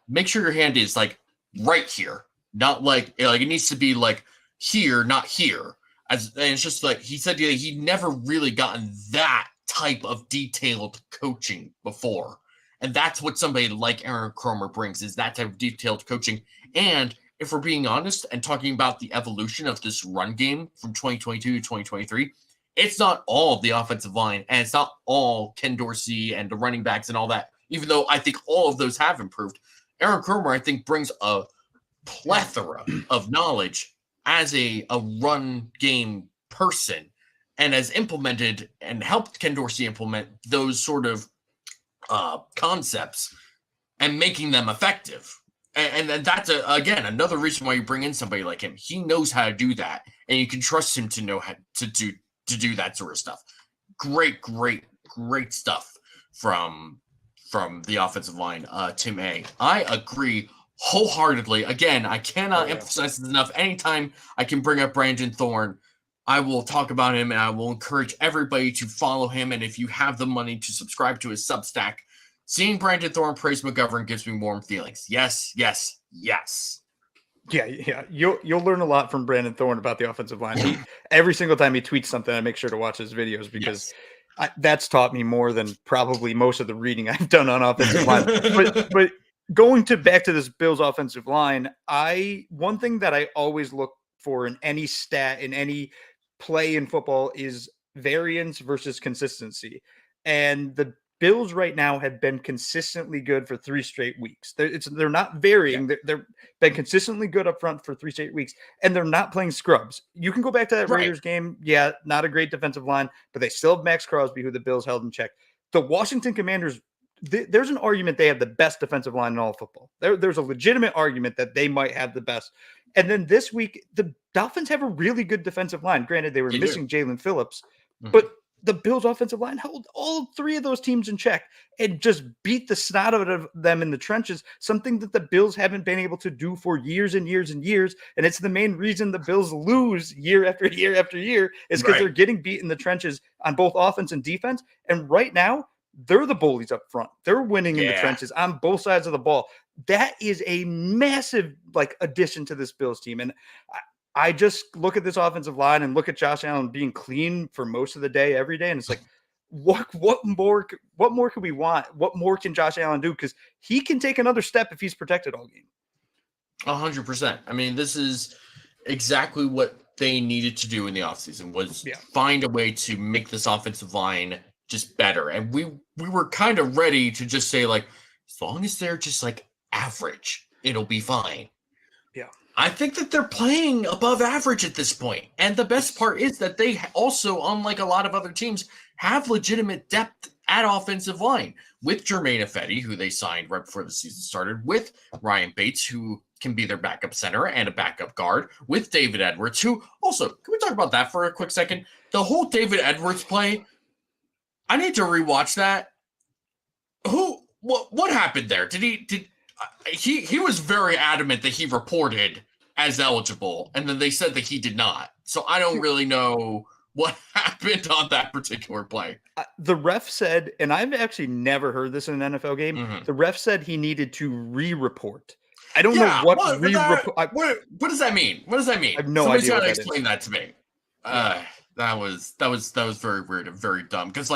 make sure your hand is like right here, not like it needs to be like here, not here. And it's just like he said, he'd never really gotten that type of detailed coaching before. And that's what somebody like Aaron Cromer brings, is that type of detailed coaching. And if we're being honest and talking about the evolution of this run game from 2022 to 2023, it's not all the offensive line and it's not all Ken Dorsey and the running backs and all that, even though I think all of those have improved. Aaron Cromer, I think, brings a plethora of knowledge as a run game person and has implemented and helped Ken Dorsey implement those sort of concepts and making them effective. And that's again another reason why you bring in somebody like him. He knows how to do that, and you can trust him to know how to do that sort of stuff. Great stuff from the offensive line. Tim A. I agree wholeheartedly. Again, I cannot emphasize this enough. Anytime I can bring up Brandon Thorne, I will talk about him, and I will encourage everybody to follow him. And if you have the money to subscribe to his Substack, seeing Brandon Thorne praise McGovern gives me warm feelings. Yes. Yeah. You'll learn a lot from Brandon Thorne about the offensive line. Every single time he tweets something, I make sure to watch his videos because that's taught me more than probably most of the reading I've done on offensive line. But going back to this Bills offensive line, one thing that I always look for in any stat, in any play in football, is variance versus consistency. And the Bills right now have been consistently good for 3 straight weeks. They're not varying. Yeah. They've been consistently good up front for 3 straight weeks, and they're not playing scrubs. You can go back to that Raiders game. Yeah, not a great defensive line, but they still have Max Crosby, who the Bills held in check. The Washington Commanders, there's an argument they have the best defensive line in all of football. There's a legitimate argument that they might have the best. And then this week, the Dolphins have a really good defensive line. Granted, they were missing Jalen Phillips, but the Bills offensive line held all 3 of those teams in check and just beat the snot out of them in the trenches, something that the Bills haven't been able to do for years and years and years. And it's the main reason the Bills lose year after year after year is because they're getting beat in the trenches on both offense and defense. And right now, they're the bullies up front. They're winning in the trenches on both sides of the ball. That is a massive addition to this Bills team. And I just look at this offensive line and look at Josh Allen being clean for most of the day, every day. And it's like, what more can we want? What more can Josh Allen do? Because he can take another step if he's protected all game. 100%. I mean, this is exactly what they needed to do in the offseason was find a way to make this offensive line just better. And we were kind of ready to just say, as long as they're just average, it'll be fine. Yeah. I think that they're playing above average at this point. And the best part is that they also, unlike a lot of other teams, have legitimate depth at offensive line with Jermaine Ifedi, who they signed right before the season started, with Ryan Bates, who can be their backup center and a backup guard, with David Edwards, who also, can we talk about that for a quick second? The whole David Edwards play, I need to rewatch that. What happened there? He was very adamant that he reported as eligible, and then they said that he did not. So I don't really know what happened on that particular play. The ref said, and I've actually never heard this in an NFL game, the ref said he needed to re-report. I don't know what does that mean? What does that mean? I have no idea. Somebody's got to explain that to me. That was very weird and very dumb. Because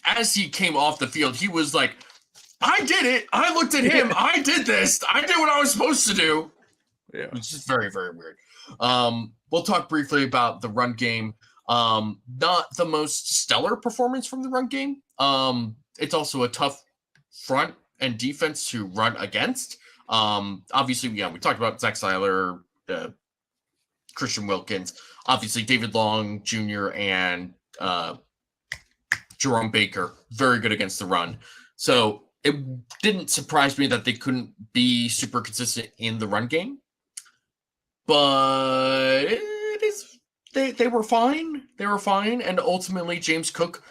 as he came off the field, he was like, I did it. I looked at him. I did this. I did what I was supposed to do. Yeah. It's just very, very weird. We'll talk briefly about the run game. Not the most stellar performance from the run game. It's also a tough front and defense to run against. Obviously, we talked about Zach Seiler, Christian Wilkins, obviously David Long Jr. and Jerome Baker, very good against the run. So it didn't surprise me that they couldn't be super consistent in the run game, but they were fine. They were fine, and ultimately James Cook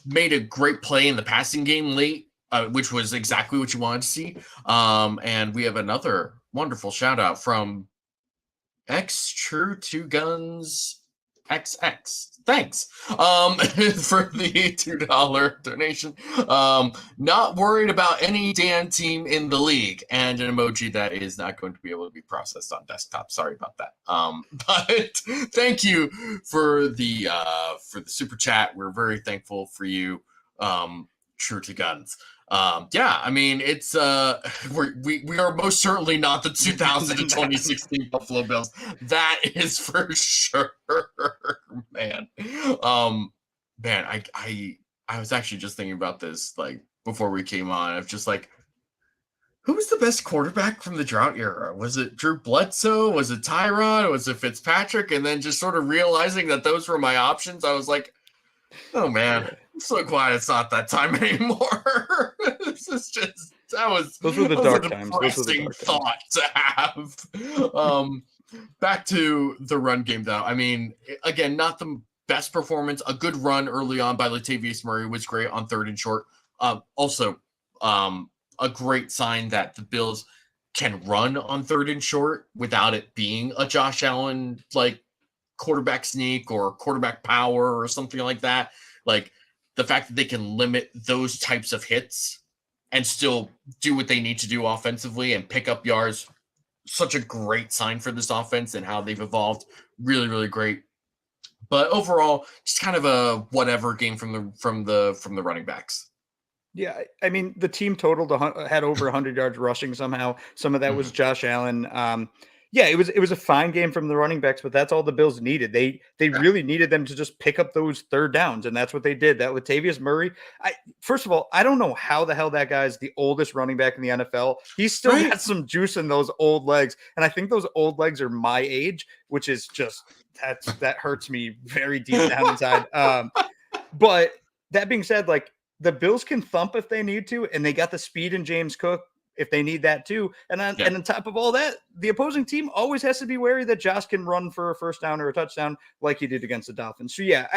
made a great play in the passing game late, which was exactly what you wanted to see. And we have another wonderful shout out from X True Two Guns XX. Thanks for the $2 donation. Not worried about any damn team in the league, and an emoji that is not going to be able to be processed on desktop. Sorry about that. But thank you for the super chat. We're very thankful for you, True to Guns. I mean, it's we are most certainly not the 2000 to 2016 Buffalo Bills. That is for sure, man. I was actually just thinking about this before we came on. I was just who was the best quarterback from the drought era? Was it Drew Bledsoe? Was it Tyrod? Was it Fitzpatrick? And then just sort of realizing that those were my options, I was like, oh man, I'm so glad it's not that time anymore. This is just Those were the that was dark a times. Those were the depressing dark times. thought to have. Back to the run game, though. I mean, again, not the best performance. A good run early on by Latavius Murray was great on 3rd and short. Also, a great sign that the Bills can run on 3rd and short without it being a Josh Allen like quarterback sneak or quarterback power or something like that. Like the fact that they can limit those types of hits and still do what they need to do offensively and pick up yards. Such a great sign for this offense and how they've evolved. Really, really great. But overall, just kind of a whatever game from the running backs. Yeah, I mean, the team totaled had over 100 yards rushing somehow. Some of that was Josh Allen. Yeah, it was a fine game from the running backs, but that's all the Bills needed. They really needed them to just pick up those 3rd downs, and that's what they did. That Latavius Murray. First of all, I don't know how the hell that guy's the oldest running back in the NFL. He's still got some juice in those old legs, and I think those old legs are my age, which is just that hurts me very deep down inside. But that being said, like, the Bills can thump if they need to, and they got the speed in James Cook if they need that too. And on top of all that, the opposing team always has to be wary that Josh can run for a 1st down or a touchdown like he did against the Dolphins. So yeah,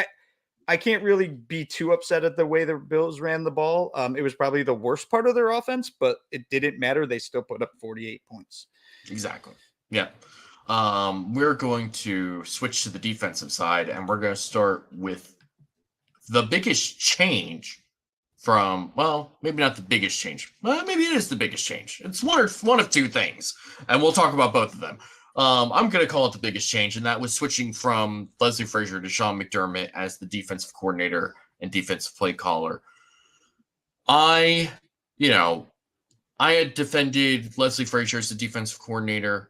I can't really be too upset at the way the Bills ran the ball. It was probably the worst part of their offense, but it didn't matter. They still put up 48 points. Exactly. Yeah. We're going to switch to the defensive side, and we're going to start with the biggest change from, well, maybe not the biggest change. Well, maybe it is the biggest change. It's one of two things, and we'll talk about both of them. I'm going to call it the biggest change, and that was switching from Leslie Frazier to Sean McDermott as the defensive coordinator and defensive play caller. I had defended Leslie Frazier as the defensive coordinator.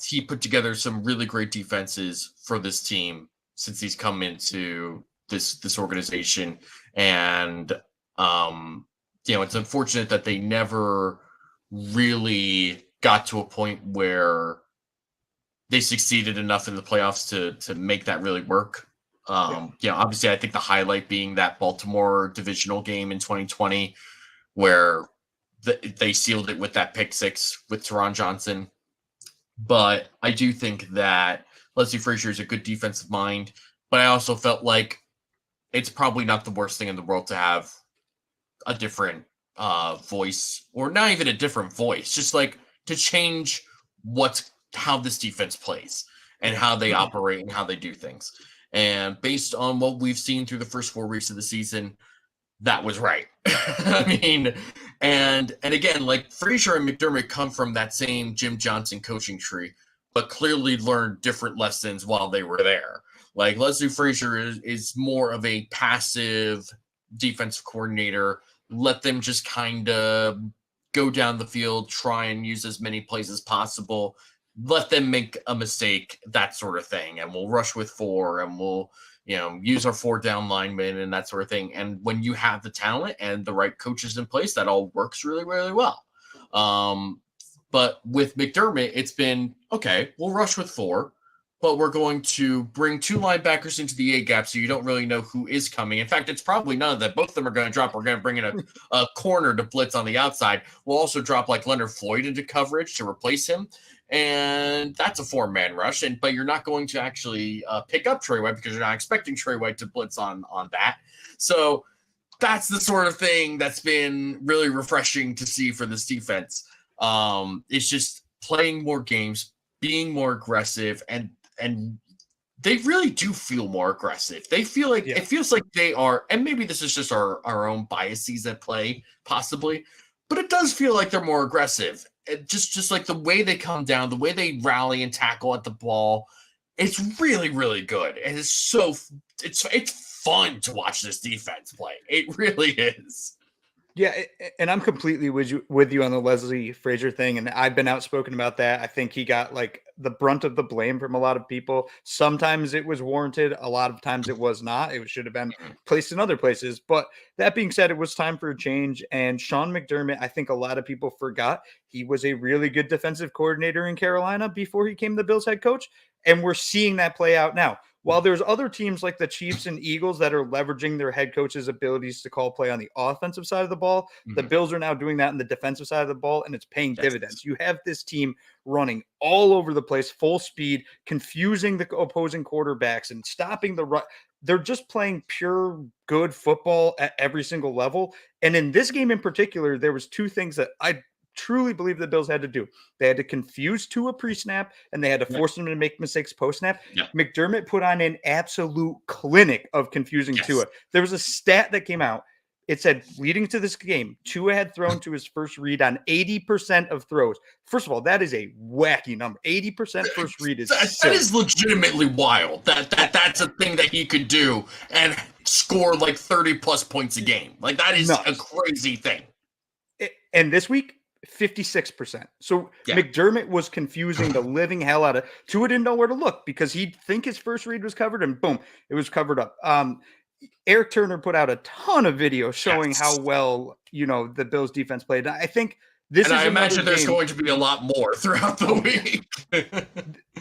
He put together some really great defenses for this team since he's come into this organization, and it's unfortunate that they never really got to a point where they succeeded enough in the playoffs to make that really work. Obviously, I think the highlight being that Baltimore divisional game in 2020, where they sealed it with that pick 6 with Teron Johnson. But I do think that Leslie Frazier is a good defensive mind, but I also felt like it's probably not the worst thing in the world to have a different voice, or not even a different voice, just like to change how this defense plays and how they operate and how they do things. And based on what we've seen through the first 4 weeks of the season, that was right. I mean, and again, like Frazier and McDermott come from that same Jim Johnson coaching tree, but clearly learned different lessons while they were there. Like Leslie Frazier is more of a passive defensive coordinator. Let them just kind of go down the field, try and use as many plays as possible. Let them make a mistake, that sort of thing. And we'll rush with 4, and we'll, use our 4 down linemen and that sort of thing. And when you have the talent and the right coaches in place, that all works really, really well. But with McDermott, it's been, okay, we'll rush with 4. But we're going to bring 2 linebackers into the A gap, so you don't really know who is coming. In fact, it's probably none of that. Both of them are going to drop. We're going to bring in a corner to blitz on the outside. We'll also drop like Leonard Floyd into coverage to replace him, and that's a 4-man rush. But you're not going to actually pick up Trey White because you're not expecting Trey White to blitz on that. So that's the sort of thing that's been really refreshing to see for this defense. It's just playing more games, being more aggressive, and they really do feel more aggressive. They feel like It feels like they are, and maybe this is just our own biases at play, possibly, but it does feel like they're more aggressive. Just like the way they come down, the way they rally and tackle at the ball, it's really, really good. And it's fun to watch this defense play. It really is. Yeah, and I'm completely with you on the Leslie Frazier thing, and I've been outspoken about that. I think he got like the brunt of the blame from a lot of people. Sometimes it was warranted, a lot of times it was not. It should have been placed in other places. But that being said, it was time for a change. And Sean McDermott, I think a lot of people forgot he was a really good defensive coordinator in Carolina before he came the Bills head coach, and we're seeing that play out now. While there's other teams like the Chiefs and Eagles that are leveraging their head coach's abilities to call play on the offensive side of the ball, the Bills are now doing that in the defensive side of the ball, and it's paying dividends. You have this team running all over the place, full speed, confusing the opposing quarterbacks and stopping the run. They're just playing pure good football at every single level. And in this game in particular, there was two things that I truly believe the Bills had to do. They had to confuse Tua pre-snap, and they had to force him to make mistakes post-snap. McDermott put on an absolute clinic of confusing Tua. There was a stat that came out. It said, leading to this game, Tua had thrown to his first read on 80% of throws. First of all, that is a wacky number. 80% first read is that is legitimately wild. That's a thing that he could do and score like 30-plus points a game. Like, that is a crazy thing. And this week, 56%. So McDermott was confusing the living hell out of Tua. Didn't know where to look because he'd think his first read was covered, and boom, it was covered up. Eric Turner put out a ton of videos showing how well, the Bills defense played. I think this and is I imagine there's going to be a lot more throughout the week.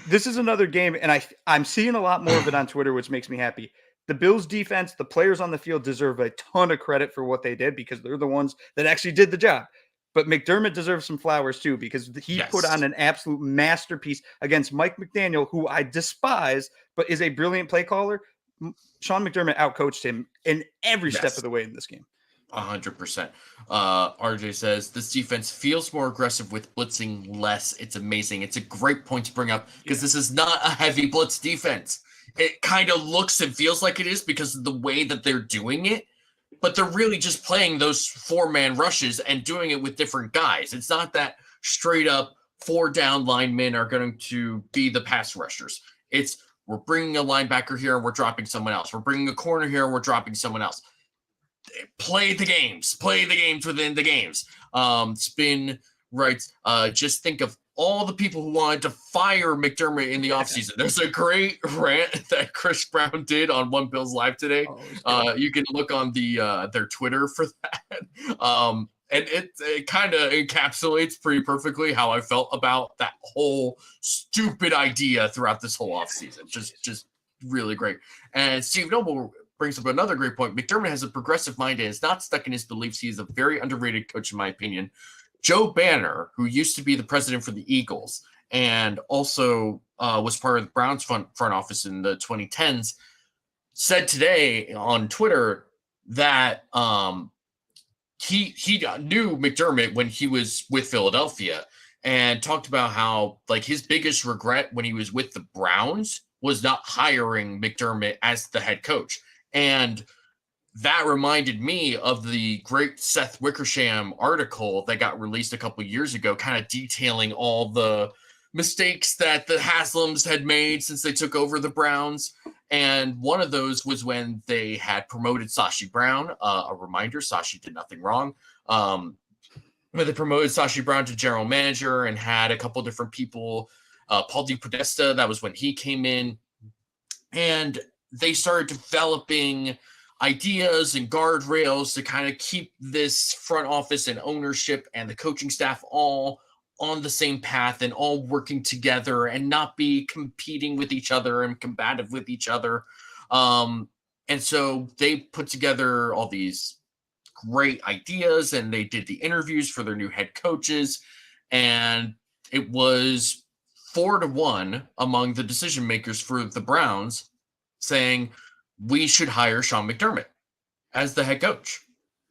This is another game, and I'm seeing a lot more of it on Twitter, which makes me happy. The Bills defense, the players on the field deserve a ton of credit for what they did because they're the ones that actually did the job. But McDermott deserves some flowers too because he put on an absolute masterpiece against Mike McDaniel, who I despise, but is a brilliant play caller. Sean McDermott outcoached him in every step of the way in this game. 100%. RJ says, this defense feels more aggressive with blitzing less. It's amazing. It's a great point to bring up because this is not a heavy blitz defense. It kind of looks and feels like it is because of the way that they're doing it. But they're really just playing those 4-man rushes and doing it with different guys. It's not that straight up 4 down linemen are going to be the pass rushers. It's we're bringing a linebacker here and we're dropping someone else. We're bringing a corner here and we're dropping someone else. Play the games within the games. Spin writes, just think of all the people who wanted to fire McDermott in the offseason. There's a great rant that Chris Brown did on One Bills Live today. You can look on their Twitter for that. And it kind of encapsulates pretty perfectly how I felt about that whole stupid idea throughout this whole offseason. Just really great. And Steve Noble brings up another great point. McDermott has a progressive mind and is not stuck in his beliefs. He is a very underrated coach, in my opinion. Joe Banner, who used to be the president for the Eagles and also was part of the Browns front office in the 2010s, said today on Twitter that he knew McDermott when he was with Philadelphia and talked about how like his biggest regret when he was with the Browns was not hiring McDermott as the head coach. And that reminded me of the great Seth Wickersham article that got released a couple years ago, kind of detailing all the mistakes that the Haslams had made since they took over the Browns. And one of those was when they had promoted Sashi Brown. A reminder, Sashi did nothing wrong. When they promoted Sashi Brown to general manager and had a couple different people, Paul DePodesta, that was when he came in. And they started developing ideas and guardrails to kind of keep this front office and ownership and the coaching staff all on the same path and all working together and not be competing with each other and combative with each other. And so they put together all these great ideas and they did the interviews for their new head coaches. And it was 4-1 among the decision makers for the Browns saying, we should hire Sean McDermott as the head coach.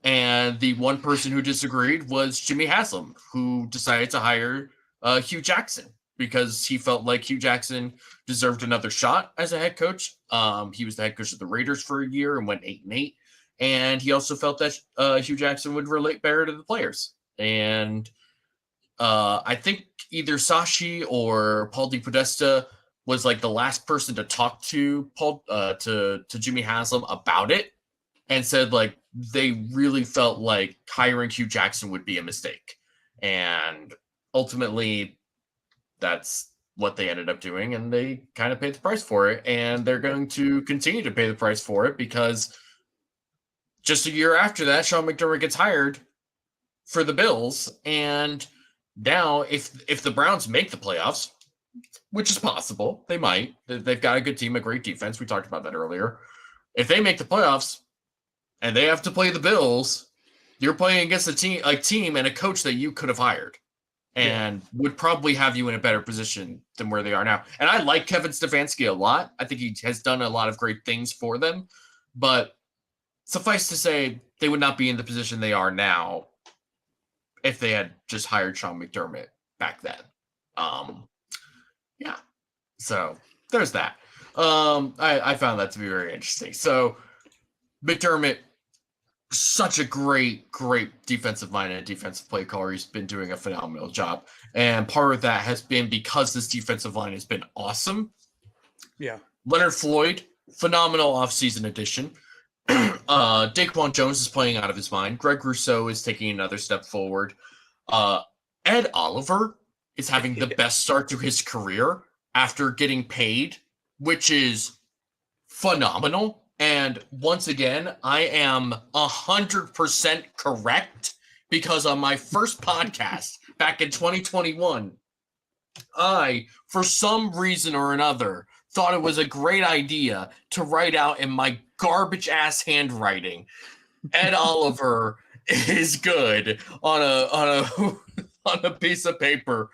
And the one person who disagreed was Jimmy Haslam, who decided to hire Hugh Jackson because he felt like Hugh Jackson deserved another shot as a head coach. He was the head coach of the Raiders for a year and went 8-8. And he also felt that Hugh Jackson would relate better to the players. And I think either Sashi or Paul DePodesta was like the last person to talk to to Jimmy Haslam about it and said like they really felt like hiring Hugh Jackson would be a mistake. And ultimately that's what they ended up doing. And they kind of paid the price for it. And they're going to continue to pay the price for it because just a year after that, Sean McDermott gets hired for the Bills. And now if the Browns make the playoffs, which is possible. They might. They've got a good team, a great defense. We talked about that earlier. If they make the playoffs and they have to play the Bills, you're playing against a team and a coach that you could have hired and would probably have you in a better position than where they are now. And I like Kevin Stefanski a lot. I think he has done a lot of great things for them. But suffice to say, they would not be in the position they are now if they had just hired Sean McDermott back then. Yeah. So there's that. I found that to be very interesting. So McDermott, such a great defensive mind and defensive play caller. He's been doing a phenomenal job. And part of that has been because this defensive line has been awesome. Yeah. Leonard Floyd, phenomenal offseason addition. Daquan Jones is playing out of his mind. Greg Rousseau is taking another step forward. Ed Oliver is having the best start to his career after getting paid, which is phenomenal. And once again, I am 100% correct because on my first podcast back in 2021, I, for some reason or another, thought it was a great idea to write out in my garbage ass handwriting, Ed Oliver is good on a piece of paper,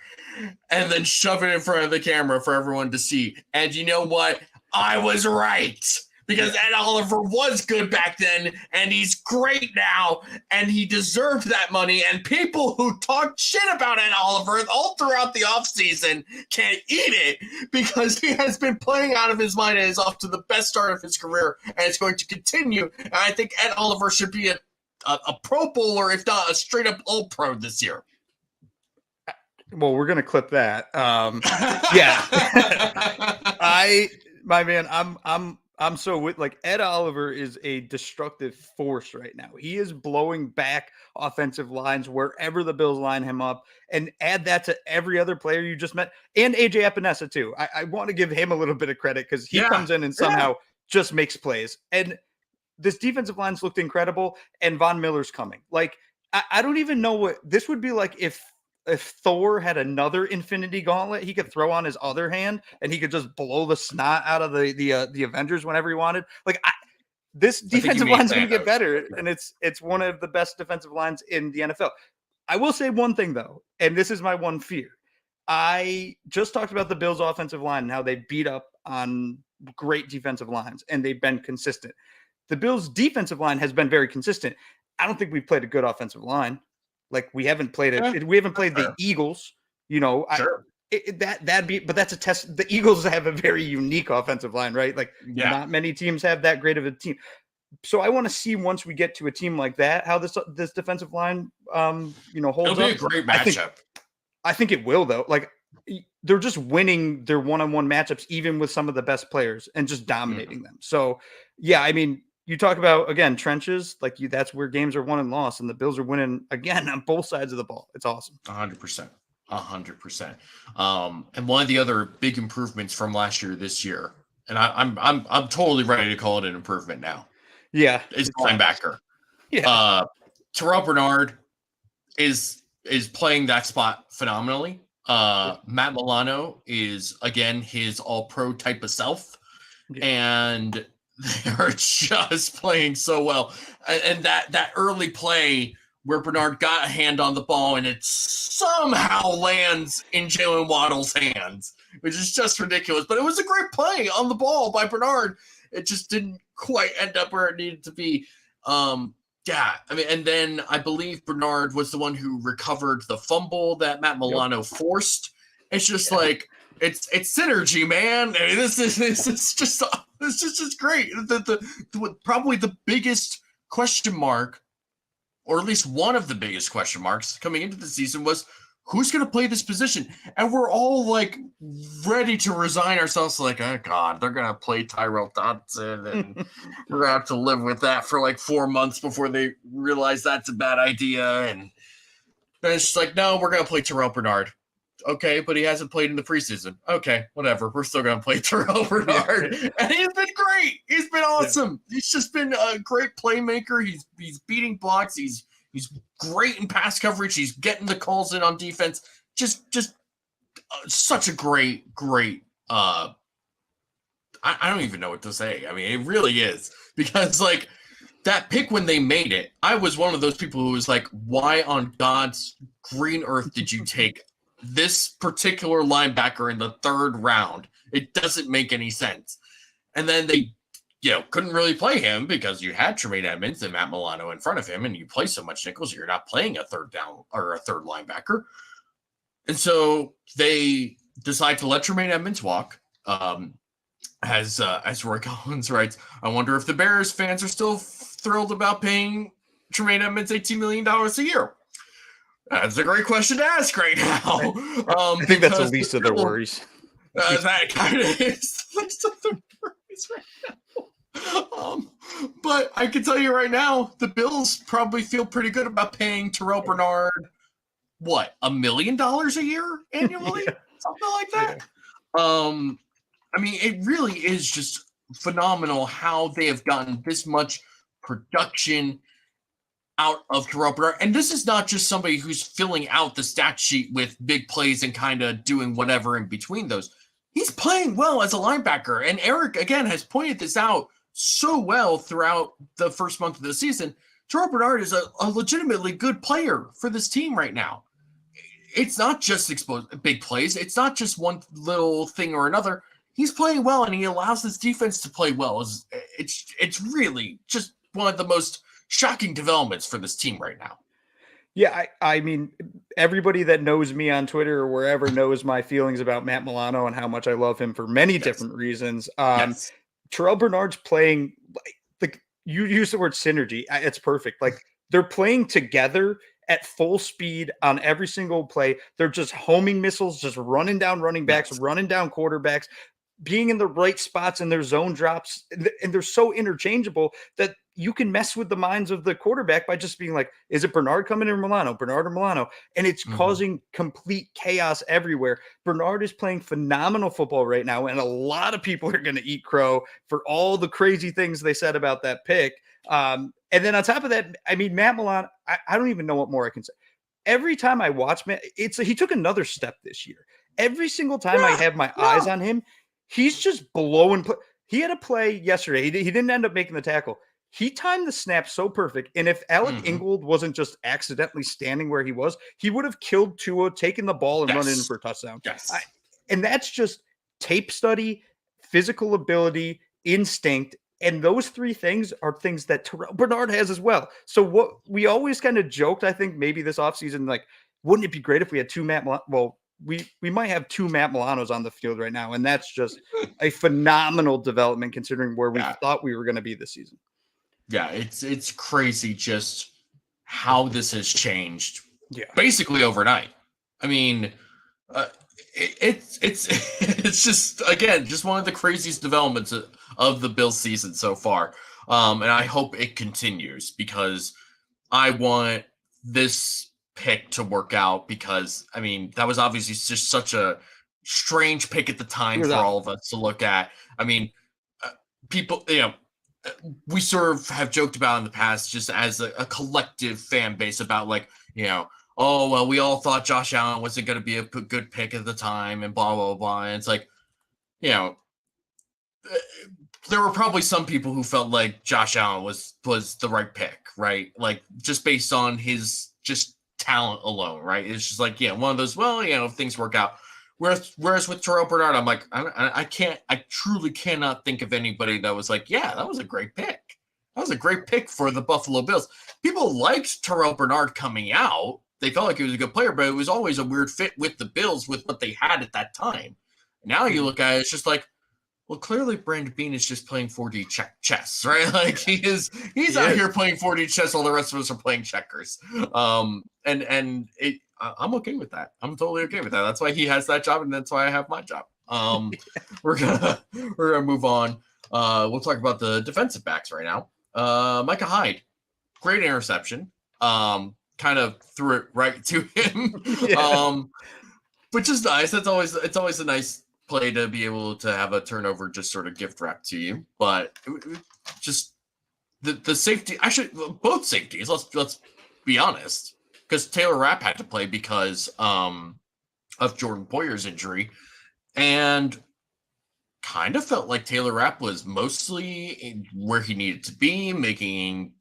and then shove it in front of the camera for everyone to see. And you know what? I was right. Because Ed Oliver was good back then, and he's great now, and he deserved that money. And people who talk shit about Ed Oliver all throughout the offseason can't eat it because he has been playing out of his mind and is off to the best start of his career, and it's going to continue. And I think Ed Oliver should be a Pro Bowler, if not a straight-up All-Pro this year. Well, we're going to clip that. Yeah. I'm so with like Ed Oliver is a destructive force right now. He is blowing back offensive lines wherever the Bills line him up, and add that to every other player you just met, and AJ Epinesa too. I want to give him a little bit of credit because he comes in and somehow just makes plays. And this defensive line's looked incredible, and Von Miller's coming. Like I don't even know what this would be like if Thor had another infinity gauntlet he could throw on his other hand and he could just blow the snot out of the Avengers whenever he wanted. Like this defensive line's going to get better, and it's one of the best defensive lines in the NFL. I will say one thing though, and this is my one fear. I just talked about the Bills offensive line and how they beat up on great defensive lines and they've been consistent. The Bills defensive line has been very consistent. I don't think we've played a good offensive line. Like we haven't played it. We haven't played the Eagles, you know, sure. But that's a test. The Eagles have a very unique offensive line, right? Like not many teams have that great of a team. So I want to see once we get to a team like that, how this defensive line, holds It'll be a great matchup. I think it will though. Like they're just winning their one-on-one matchups, even with some of the best players and just dominating them. So yeah, I mean, you talk about, again, trenches, like that's where games are won and lost, and the Bills are winning again on both sides of the ball. It's awesome. 100%. 100%. And one of the other big improvements from last year, this year, and I'm totally ready to call it an improvement now. Yeah. Is linebacker. Yeah. Terrell Bernard is playing that spot phenomenally. Matt Milano is, again, his all-pro type of self. Yeah. And they are just playing so well. And that early play where Bernard got a hand on the ball and it somehow lands in Jalen Waddle's hands, which is just ridiculous. But it was a great play on the ball by Bernard. It just didn't quite end up where it needed to be. Yeah, I mean, and then I believe Bernard was the one who recovered the fumble that Matt Milano forced. It's just like, it's synergy, man. I mean, this is just great. Probably the biggest question mark, or at least one of the biggest question marks coming into the season, was who's going to play this position? And we're all like ready to resign ourselves to like, oh God, they're going to play Tyrell Dodson, and we're going to have to live with that for like 4 months before they realize that's a bad idea. And then it's just like, no, we're going to play Terrell Bernard. Okay, but he hasn't played in the preseason. Okay, whatever. We're still going to play Terrell Bernard. And he's been great. He's been awesome. Yeah. He's just been a great playmaker. He's beating blocks. He's great in pass coverage. He's getting the calls in on defense. Just such a great. I don't even know what to say. I mean, it really is, because like that pick when they made it, I was one of those people who was like, why on God's green earth did you take this particular linebacker in the 3rd round? It doesn't make any sense. And then they, couldn't really play him because you had Tremaine Edmonds and Matt Milano in front of him, and you play so much nickels, you're not playing a 3rd down or a 3rd linebacker. And so they decide to let Tremaine Edmonds walk. As Roy Collins writes, I wonder if the Bears fans are still thrilled about paying Tremaine Edmonds $18 million a year. That's a great question to ask right now. I think that's the least of their worries. That kind of is the least of their worries right now. But I can tell you right now, the Bills probably feel pretty good about paying Terrell Bernard, what, $1 million a year annually? Yeah. Something like that. Yeah. I mean, it really is just phenomenal how they have gotten this much production out of Terrell Bernard. And this is not just somebody who's filling out the stat sheet with big plays and kind of doing whatever in between those. He's playing well as a linebacker. And Eric, again, has pointed this out so well throughout the first month of the season. Terrell Bernard is a legitimately good player for this team right now. It's not just big plays. It's not just one little thing or another. He's playing well, and he allows this defense to play well. It's really just one of the most shocking developments for this team right now. Yeah, I mean, everybody that knows me on Twitter or wherever knows my feelings about Matt Milano and how much I love him for many different reasons. Terrell Bernard's playing, like you use the word synergy. It's perfect. Like they're playing together at full speed on every single play. They're just homing missiles, just running down running backs, running down quarterbacks, being in the right spots in their zone drops. And they're so interchangeable that you can mess with the minds of the quarterback by just being like, is it Bernard coming in or Milano? Bernard or Milano? And it's causing complete chaos everywhere. Bernard is playing phenomenal football right now. And a lot of people are going to eat crow for all the crazy things they said about that pick. And then on top of that, I mean, Matt Milano, I don't even know what more I can say. Every time I watch Matt, he took another step this year. Every single time I have my eyes on him, he's just blowing. He had a play yesterday. He didn't end up making the tackle. He timed the snap so perfect. And if Alec Ingold wasn't just accidentally standing where he was, he would have killed Tua, taken the ball, and run in for a touchdown. And that's just tape study, physical ability, instinct. And those three things are things that Terrell Bernard has as well. So what we always kind of joked, I think, maybe this offseason, like, wouldn't it be great if we had two Matt Milano? Well, we might have two Matt Milanos on the field right now. And that's just a phenomenal development considering where we thought we were going to be this season. Yeah, it's crazy just how this has changed basically overnight. I mean, it's just, again, just one of the craziest developments of the Bills season so far. And I hope it continues because I want this pick to work out because, I mean, that was obviously just such a strange pick at the time for all of us to look at. I mean, people, we sort of have joked about in the past just as a collective fan base about like, oh, well, we all thought Josh Allen wasn't going to be a good pick at the time and blah, blah, blah. And it's like, there were probably some people who felt like Josh Allen was the right pick, right? Like just based on his just talent alone, right? It's just like, one of those, well, if things work out. Whereas with Terrell Bernard, I'm like, I truly cannot think of anybody that was like, yeah, that was a great pick. That was a great pick for the Buffalo Bills. People liked Terrell Bernard coming out. They felt like he was a good player, but it was always a weird fit with the Bills with what they had at that time. Now you look at it, it's just like, well, clearly Brandon Beane is just playing 4D chess, right? Like he's out here playing 4D chess while the rest of us are playing checkers. I'm okay with that. I'm totally okay with that. That's why he has that job, and that's why I have my job. We're gonna move on. We'll talk about the defensive backs right now. Micah Hyde, great interception. Kind of threw it right to him. Which is nice. It's always a nice play to be able to have a turnover just sort of gift wrapped to you. But just the safety, actually both safeties. Let's be honest. Because Taylor Rapp had to play because of Jordan Poyer's injury, and kind of felt like Taylor Rapp was mostly where he needed to be,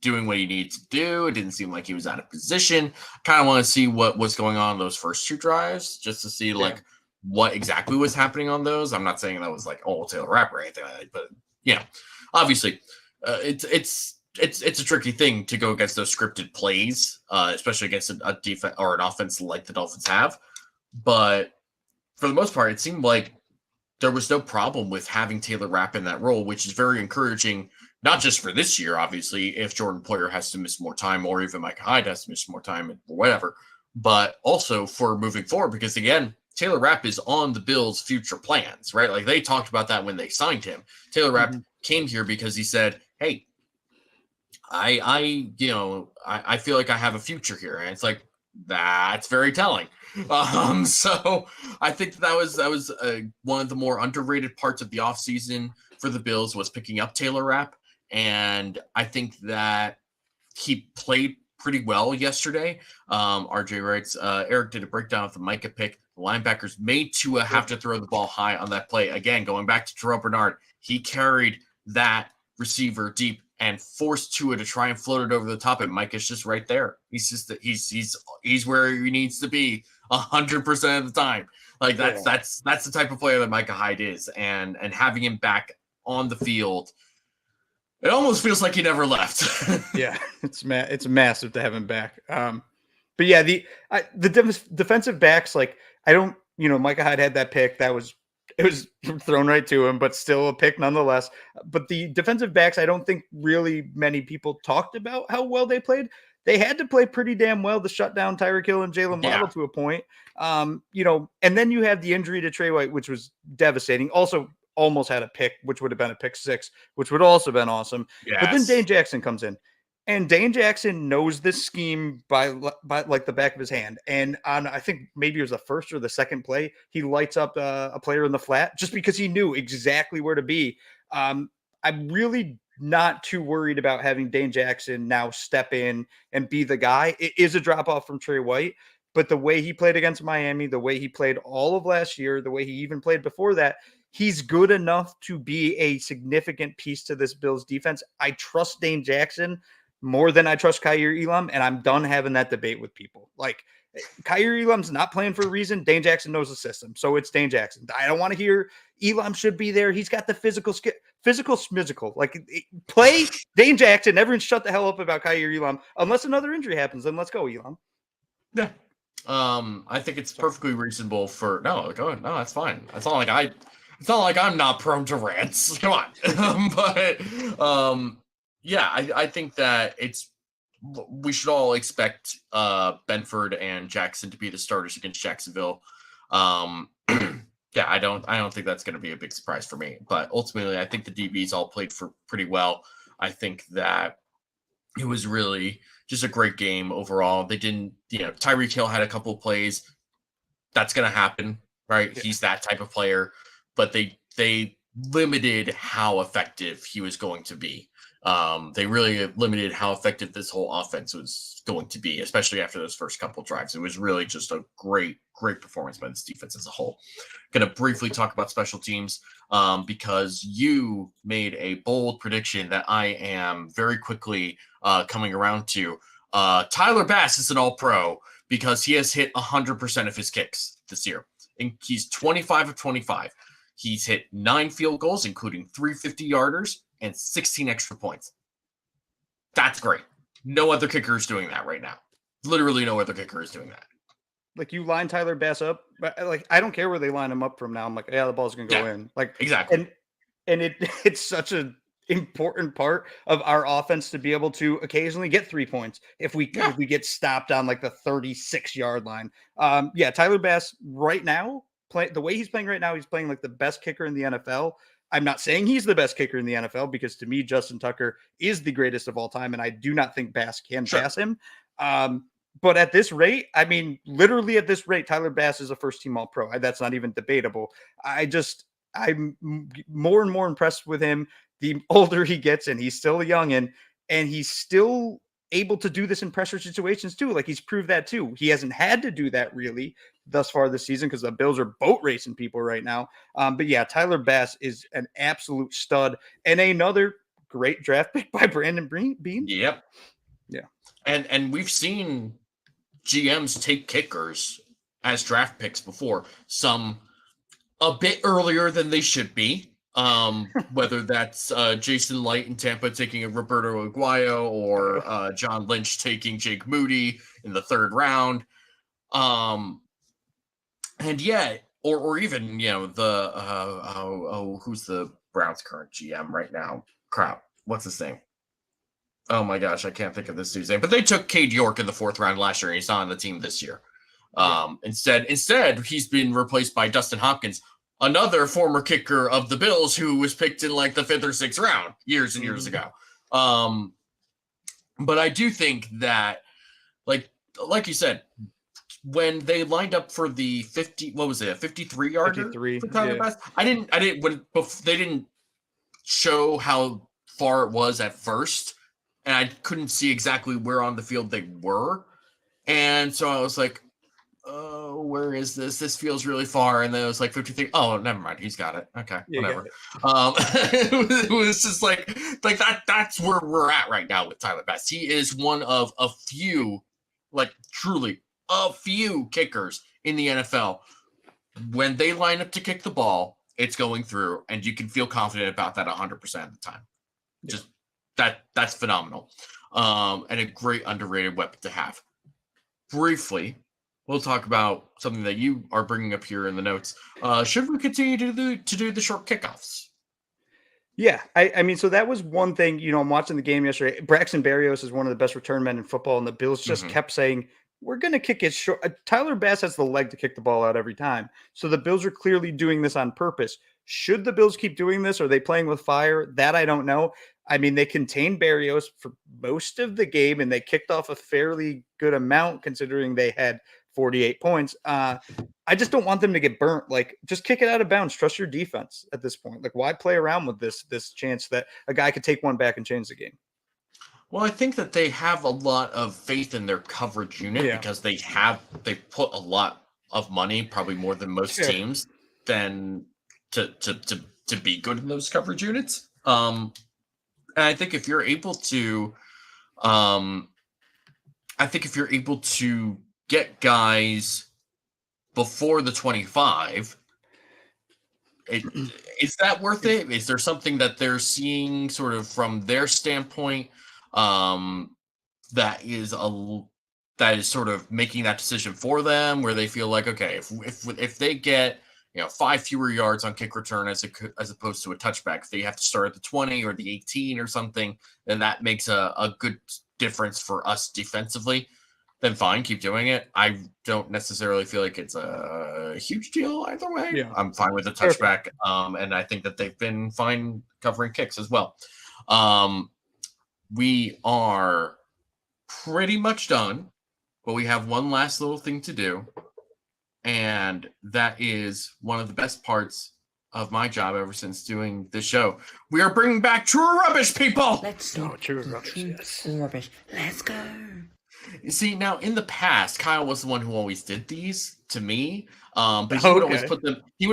doing what he needed to do. It didn't seem like he was out of position. Kind of want to see what was going on in those first 2 drives, just to see like what exactly was happening on those. I'm not saying that was like Taylor Rapp or anything like that, but obviously, it's a tricky thing to go against those scripted plays, especially against a defense or an offense like the Dolphins have. But for the most part, it seemed like there was no problem with having Taylor Rapp in that role, which is very encouraging, not just for this year, obviously, if Jordan Poyer has to miss more time or even Micah Hyde has to miss more time or whatever, but also for moving forward, because again, Taylor Rapp is on the Bills' future plans, right? Like they talked about that when they signed him. Taylor Rapp came here because he said, hey, I feel like I have a future here. And it's like, that's very telling. So I think that was one of the more underrated parts of the offseason for the Bills was picking up Taylor Rapp. And I think that he played pretty well yesterday. RJ writes, Eric did a breakdown of the Micah pick. The linebackers made Tua have to throw the ball high on that play. Again, going back to Terrell Bernard, he carried that receiver deep and forced Tua to try and float it over the top. And Micah's just right there. He's where he needs to be 100% of the time. Like that's the type of player that Micah Hyde is, and having him back on the field, it almost feels like he never left. Yeah, it's massive to have him back. But yeah, the defensive backs, like I don't, Micah Hyde had that pick it was thrown right to him, but still a pick nonetheless. But the defensive backs, I don't think really many people talked about how well they played. They had to play pretty damn well to shut down Tyreek Hill and Jalen Waddle to a point. And then you have the injury to Tre White, which was devastating. Also, almost had a pick, which would have been a pick 6, which would also been awesome. Yes. But then Dane Jackson comes in. And Dane Jackson knows this scheme by like the back of his hand. And on, I think maybe it was the first or the second play, he lights up a player in the flat just because he knew exactly where to be. I'm really not too worried about having Dane Jackson now step in and be the guy. It is a drop off from Trey White, but the way he played against Miami, the way he played all of last year, the way he even played before that, he's good enough to be a significant piece to this Bills defense. I trust Dane Jackson more than I trust Kaiir Elam, and I'm done having that debate with people. Like, Kaiir Elam's not playing for a reason. Dane Jackson knows the system, so it's Dane Jackson. I don't want to hear Elam should be there. He's got the physical schmizical. Like, play Dane Jackson. Everyone shut the hell up about Kaiir Elam unless another injury happens. Then let's go, Elam. Yeah. I think it's perfectly reasonable for no. Go ahead. No, that's fine. It's not like I'm not prone to rants. Come on, but yeah, I think that we should all expect Benford and Jackson to be the starters against Jacksonville. Yeah, I don't think that's going to be a big surprise for me. But ultimately, I think the DBs all played for pretty well. I think that it was really just a great game overall. They didn't, Tyreek Hill had a couple of plays. That's going to happen, right? Yeah. He's that type of player. But they limited how effective he was going to be. They really limited how effective this whole offense was going to be, especially after those first couple drives. It was really just a great performance by this defense as a whole. Going to briefly talk about special teams because you made a bold prediction that I am very quickly coming around to. Tyler Bass is an all-pro because he has hit 100% of his kicks this year. And he's 25 of 25. He's hit 9 field goals, including 3 50-yarders and 16 extra points. That's great. No other kicker is doing that right now. Literally no other kicker is doing that. Like, you line Tyler Bass up, like, I don't care where they line him up from now. I'm like, yeah, the ball's going to go in. Like, exactly. And it's such an important part of our offense to be able to occasionally get 3 points if we get stopped on like the 36-yard line. Tyler Bass right now, the way he's playing right now, he's playing like the best kicker in the NFL. I'm not saying he's the best kicker in the NFL because to me, Justin Tucker is the greatest of all time. And I do not think Bass can pass him. But at this rate, I mean, literally at this rate, Tyler Bass is a first-team All-Pro. That's not even debatable. I'm more and more impressed with him the older he gets, and he's still a youngin', and he's still able to do this in pressure situations too. Like, he's proved that too. He hasn't had to do that really thus far this season because the Bills are boat racing people right now. But yeah, Tyler Bass is an absolute stud and another great draft pick by Brandon Bean. Yep. Yeah. And we've seen GMs take kickers as draft picks before, some a bit earlier than they should be. Whether that's Jason Light in Tampa taking a Roberto Aguayo or John Lynch taking Jake Moody in the 3rd round. And yeah, or even, the who's the Browns current GM right now? Crap. What's his name? Oh my gosh, I can't think of this dude's name. But they took Cade York in the 4th round last year, and he's not on the team this year. Instead, he's been replaced by Dustin Hopkins, another former kicker of the Bills who was picked in like the 5th or 6th round years and years ago. But I do think that, like you said, when they lined up for the 53 yarder 53, for Tyler Bass, they didn't show how far it was at first, and I couldn't see exactly where on the field they were, and so I was like, oh, where is this? This feels really far. And then it was like 53. Oh, never mind. He's got it. Okay, whatever. It was just like that. That's where we're at right now with Tyler Bass. He is one of a few, like truly a few kickers in the NFL. When they line up to kick the ball, it's going through, and you can feel confident about that 100% of the time. Yeah. Just that's phenomenal. And a great underrated weapon to have. Briefly, we'll talk about something that you are bringing up here in the notes. Should we continue to do the short kickoffs? Yeah, I mean, so that was one thing. I'm watching the game yesterday. Braxton Berrios is one of the best return men in football, and the Bills just kept saying, we're going to kick it short. Tyler Bass has the leg to kick the ball out every time. So the Bills are clearly doing this on purpose. Should the Bills keep doing this? Are they playing with fire? That I don't know. I mean, they contained Berrios for most of the game, and they kicked off a fairly good amount considering they had 48 points. I just don't want them to get burnt. Like, just kick it out of bounds. Trust your defense at this point. Like, why play around with this chance that a guy could take one back and change the game? Well, I think that they have a lot of faith in their coverage unit because they put a lot of money, probably more than most teams, than to be good in those coverage units. And I think if you're able to, get guys before the 25, is that worth it? Is there something that they're seeing sort of from their standpoint that is sort of making that decision for them, where they feel like, okay, if they get 5 fewer yards on kick return as opposed to a touchback, if they have to start at the 20 or the 18 or something, then that makes a good difference for us defensively, then fine, keep doing it. I don't necessarily feel like it's a huge deal either way. Yeah. I'm fine with the touchback, and I think that they've been fine covering kicks as well. We are pretty much done, but we have one last little thing to do, and that is one of the best parts of my job ever since doing this show. We are bringing back True or Rubbish, people! Let's do True or Rubbish, yes. True or Rubbish. Let's go. You see, now in the past, Kyle was the one who always did these to me. But he would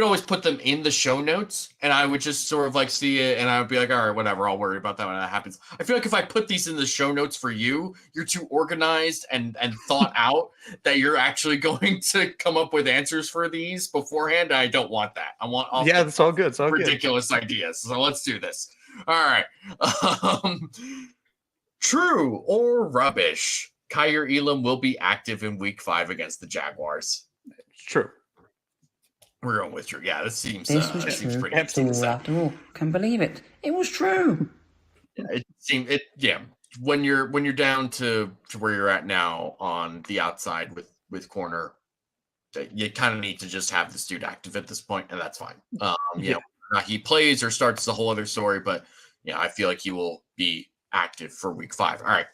always put them in the show notes, and I would just sort of like see it, and I would be like, all right, whatever, I'll worry about that when that happens. I feel like if I put these in the show notes for you, you're too organized and thought out that you're actually going to come up with answers for these beforehand. I don't want that. I want all that's all good. It's all ridiculous ideas. So let's do this. All right. True or rubbish? Kyer Elam will be active in Week 5 against the Jaguars. True. We're going with true. Yeah, this seems true. pretty Absolutely. After all, can't believe it. It was true. Yeah, when you're down to where you're at now on the outside with corner, you kind of need to just have this dude active at this point, and that's fine. Whether or not he plays or starts the whole other story, but I feel like he will be active for Week 5. All right.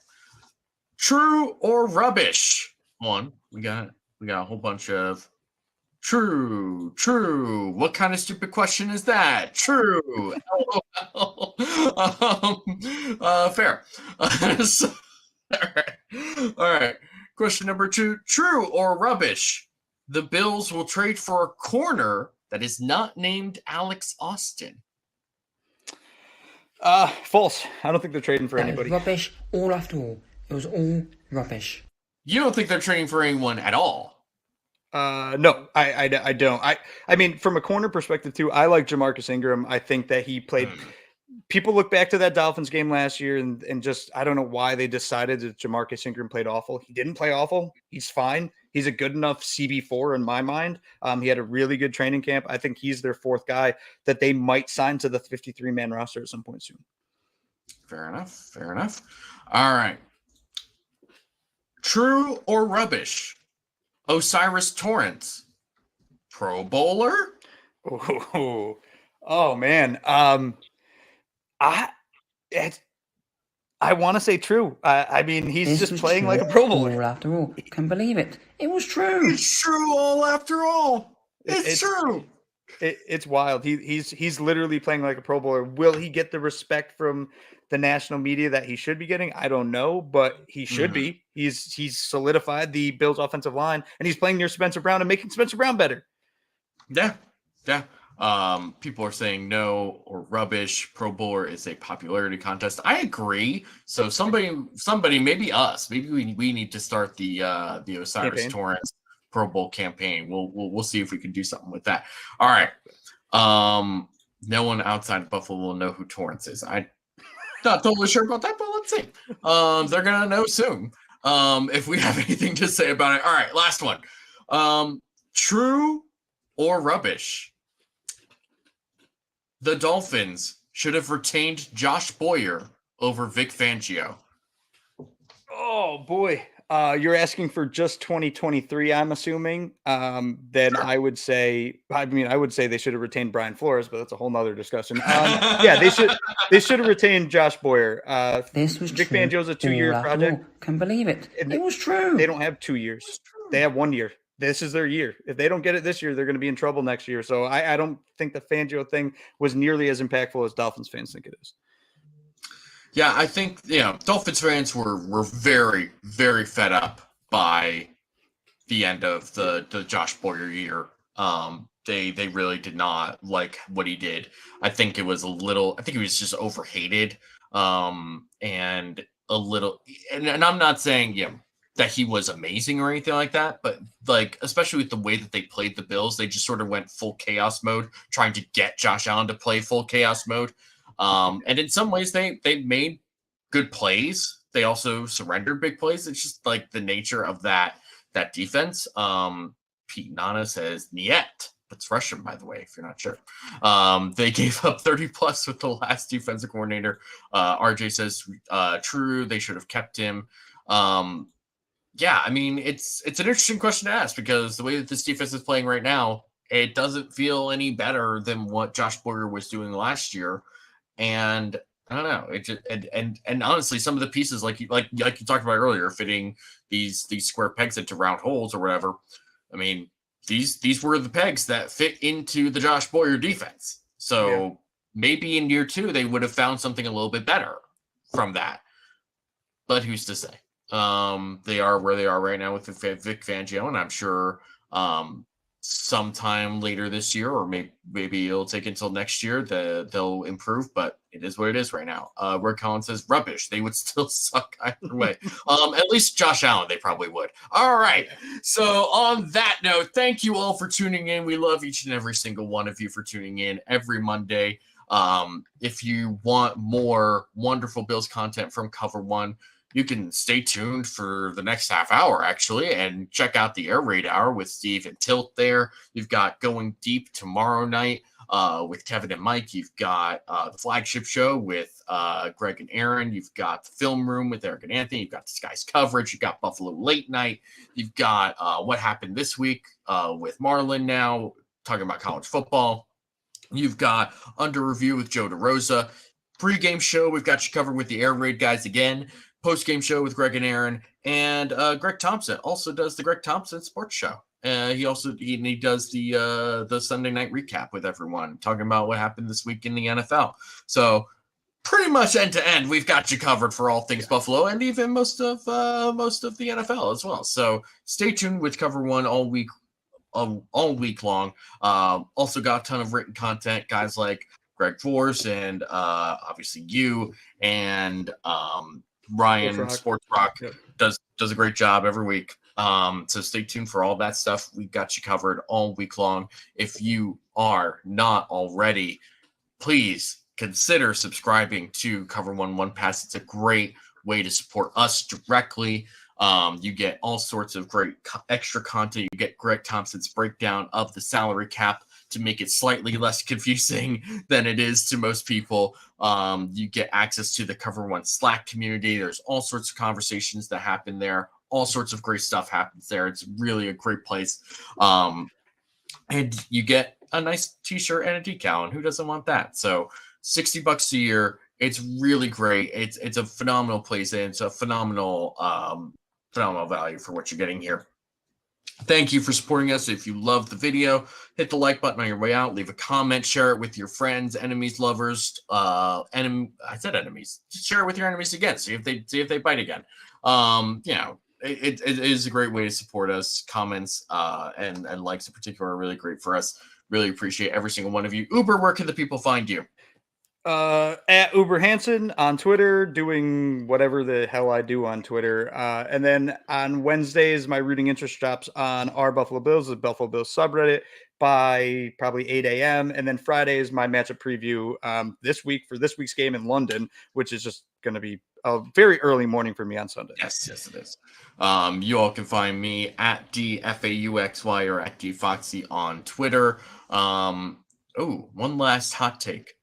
True or rubbish? One, we got a whole bunch of true. What kind of stupid question is that? True. Fair. All right. Question number 2. True or rubbish? The Bills will trade for a corner that is not named Alex Austin. False. I don't think they're trading for That is anybody. rubbish all after all. It was all rubbish. You don't think they're trading for anyone at all? No, I don't. I mean, from a corner perspective too, I like Jamarcus Ingram. I think that he played. People look back to that Dolphins game last year and just, I don't know why they decided that Jamarcus Ingram played awful. He didn't play awful. He's fine. He's a good enough CB4 in my mind. He had a really good training camp. I think he's their fourth guy that they might sign to the 53-man roster at some point soon. Fair enough. Fair enough. All right. True or rubbish? Osiris Torrance, Pro Bowler? Oh man. I want to say true. I mean, he's This just was playing true like a Pro Bowler. all after all. Can believe it. It was true. It's true all after all. It's true. It's wild. He's literally playing like a Pro Bowler. Will he get the respect from the national media that he should be getting? I don't know, but he should be. He's solidified the Bills offensive line, and he's playing near Spencer Brown and making Spencer Brown better. Yeah. People are saying no or rubbish. Pro Bowler is a popularity contest. I agree. So somebody, maybe us, maybe we need to start the Osiris Campaign. Torrance Pro Bowl campaign. We'll see if we can do something with that. All right. No one outside of Buffalo will know who Torrance is. I'm not totally sure about that, but let's see. They're gonna know soon. If we have anything to say about it. All right, last one. True or rubbish? The Dolphins should have retained Josh Boyer over Vic Fangio. Oh boy. You're asking for just 2023, I'm assuming. Then Sure. I would say they should have retained Brian Flores, but that's a whole nother discussion. Yeah, they should have retained Josh Boyer. This was Vic true Fangio's a 2-year all after project. all. Can believe it. And It was true. They don't have 2 years. They have 1 year. This is their year. If they don't get it this year, they're going to be in trouble next year. So I don't think the Fangio thing was nearly as impactful as Dolphins fans think it is. Yeah, I think Dolphins fans were very, very fed up by the end of the Josh Boyer year. They really did not like what he did. I think he was just overhated. And a little, and I'm not saying that he was amazing or anything like that, but like especially with the way that they played the Bills, they just sort of went full chaos mode, trying to get Josh Allen to play full chaos mode. And in some ways they made good plays. They also surrendered big plays. It's just like the nature of that defense. Pete Nana says Niet. That's Russian, by the way, if you're not sure. They gave up 30 plus with the last defensive coordinator. RJ says true. They should have kept him. Yeah, I mean, it's an interesting question to ask because the way that this defense is playing right now, it doesn't feel any better than what Josh Boyer was doing last year. And I don't know. It just, and honestly, some of the pieces like you talked about earlier, fitting these square pegs into round holes or whatever. I mean, these were the pegs that fit into the Josh Boyer defense. So maybe in year 2 they would have found something a little bit better from that. But who's to say? They are where they are right now with Vic Fangio, and I'm sure sometime later this year, or maybe it'll take until next year, they'll improve, but it is what it is right now. Rick Collins says rubbish. They would still suck either way. At least Josh Allen, they probably would. All right. So on that note, thank you all for tuning in. We love each and every single one of you for tuning in every Monday. If you want more wonderful Bills content from Cover One, you can stay tuned for the next half hour, actually, and check out the Air Raid Hour with Steve and Tilt there. You've got Going Deep tomorrow night with Kevin and Mike. You've got the Flagship Show with Greg and Aaron. You've got the Film Room with Eric and Anthony. You've got Disguised Coverage. You've got Buffalo Late Night. You've got What Happened This Week with Marlon now, talking about college football. You've got Under Review with Joe DeRosa. Pre-game show, we've got you covered with the Air Raid guys again. Post-game show with Greg and Aaron, and Greg Thompson also does the Greg Thompson Sports Show. He does the Sunday night recap with everyone, talking about what happened this week in the NFL. So pretty much end to end, we've got you covered for all things Buffalo, and even most of the NFL as well. So stay tuned with Cover One all week all week long. Also got a ton of written content, guys like Greg Force and obviously you and Ryan Sports Rock does a great job every week. So stay tuned for all that stuff. We got you covered all week long. If you are not already, please consider subscribing to Cover One Pass. It's a great way to support us directly. You get all sorts of great extra content. You get Greg Thompson's breakdown of the salary cap to make it slightly less confusing than it is to most people. You get access to the Cover One Slack community. There's all sorts of conversations that happen there. All sorts of great stuff happens there. It's really a great place. And you get a nice t-shirt and a decal, and who doesn't want that? So $60 a year. It's really great. It's a phenomenal place, and it's a phenomenal value for what you're getting here. Thank you for supporting us. If you love the video, hit the like button on your way out. Leave a comment. Share it with your friends, enemies, lovers. I said enemies. Just share it with your enemies again. See if they bite again. It is a great way to support us. Comments and likes in particular are really great for us. Really appreciate every single one of you. Uber, where can the people find you? At UberHansen on Twitter, doing whatever the hell I do on Twitter. And then on Wednesdays, my rooting interest drops on our Buffalo Bills, the Buffalo Bills subreddit, by probably 8 a.m. And then Fridays, my matchup preview this week for this week's game in London, which is just going to be a very early morning for me on Sunday. Yes, it is. You all can find me at DFAUXY or at DFoxy on Twitter. One last hot take.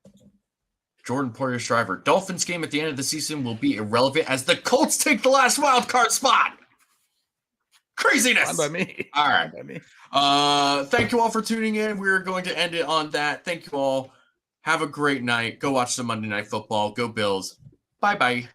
Jordan Poyer's driver. Dolphins game at the end of the season will be irrelevant as the Colts take the last wild card spot. Craziness. Fine by me. All right. Fine by me. Thank you all for tuning in. We're going to end it on that. Thank you all. Have a great night. Go watch some Monday Night Football. Go Bills. Bye-bye.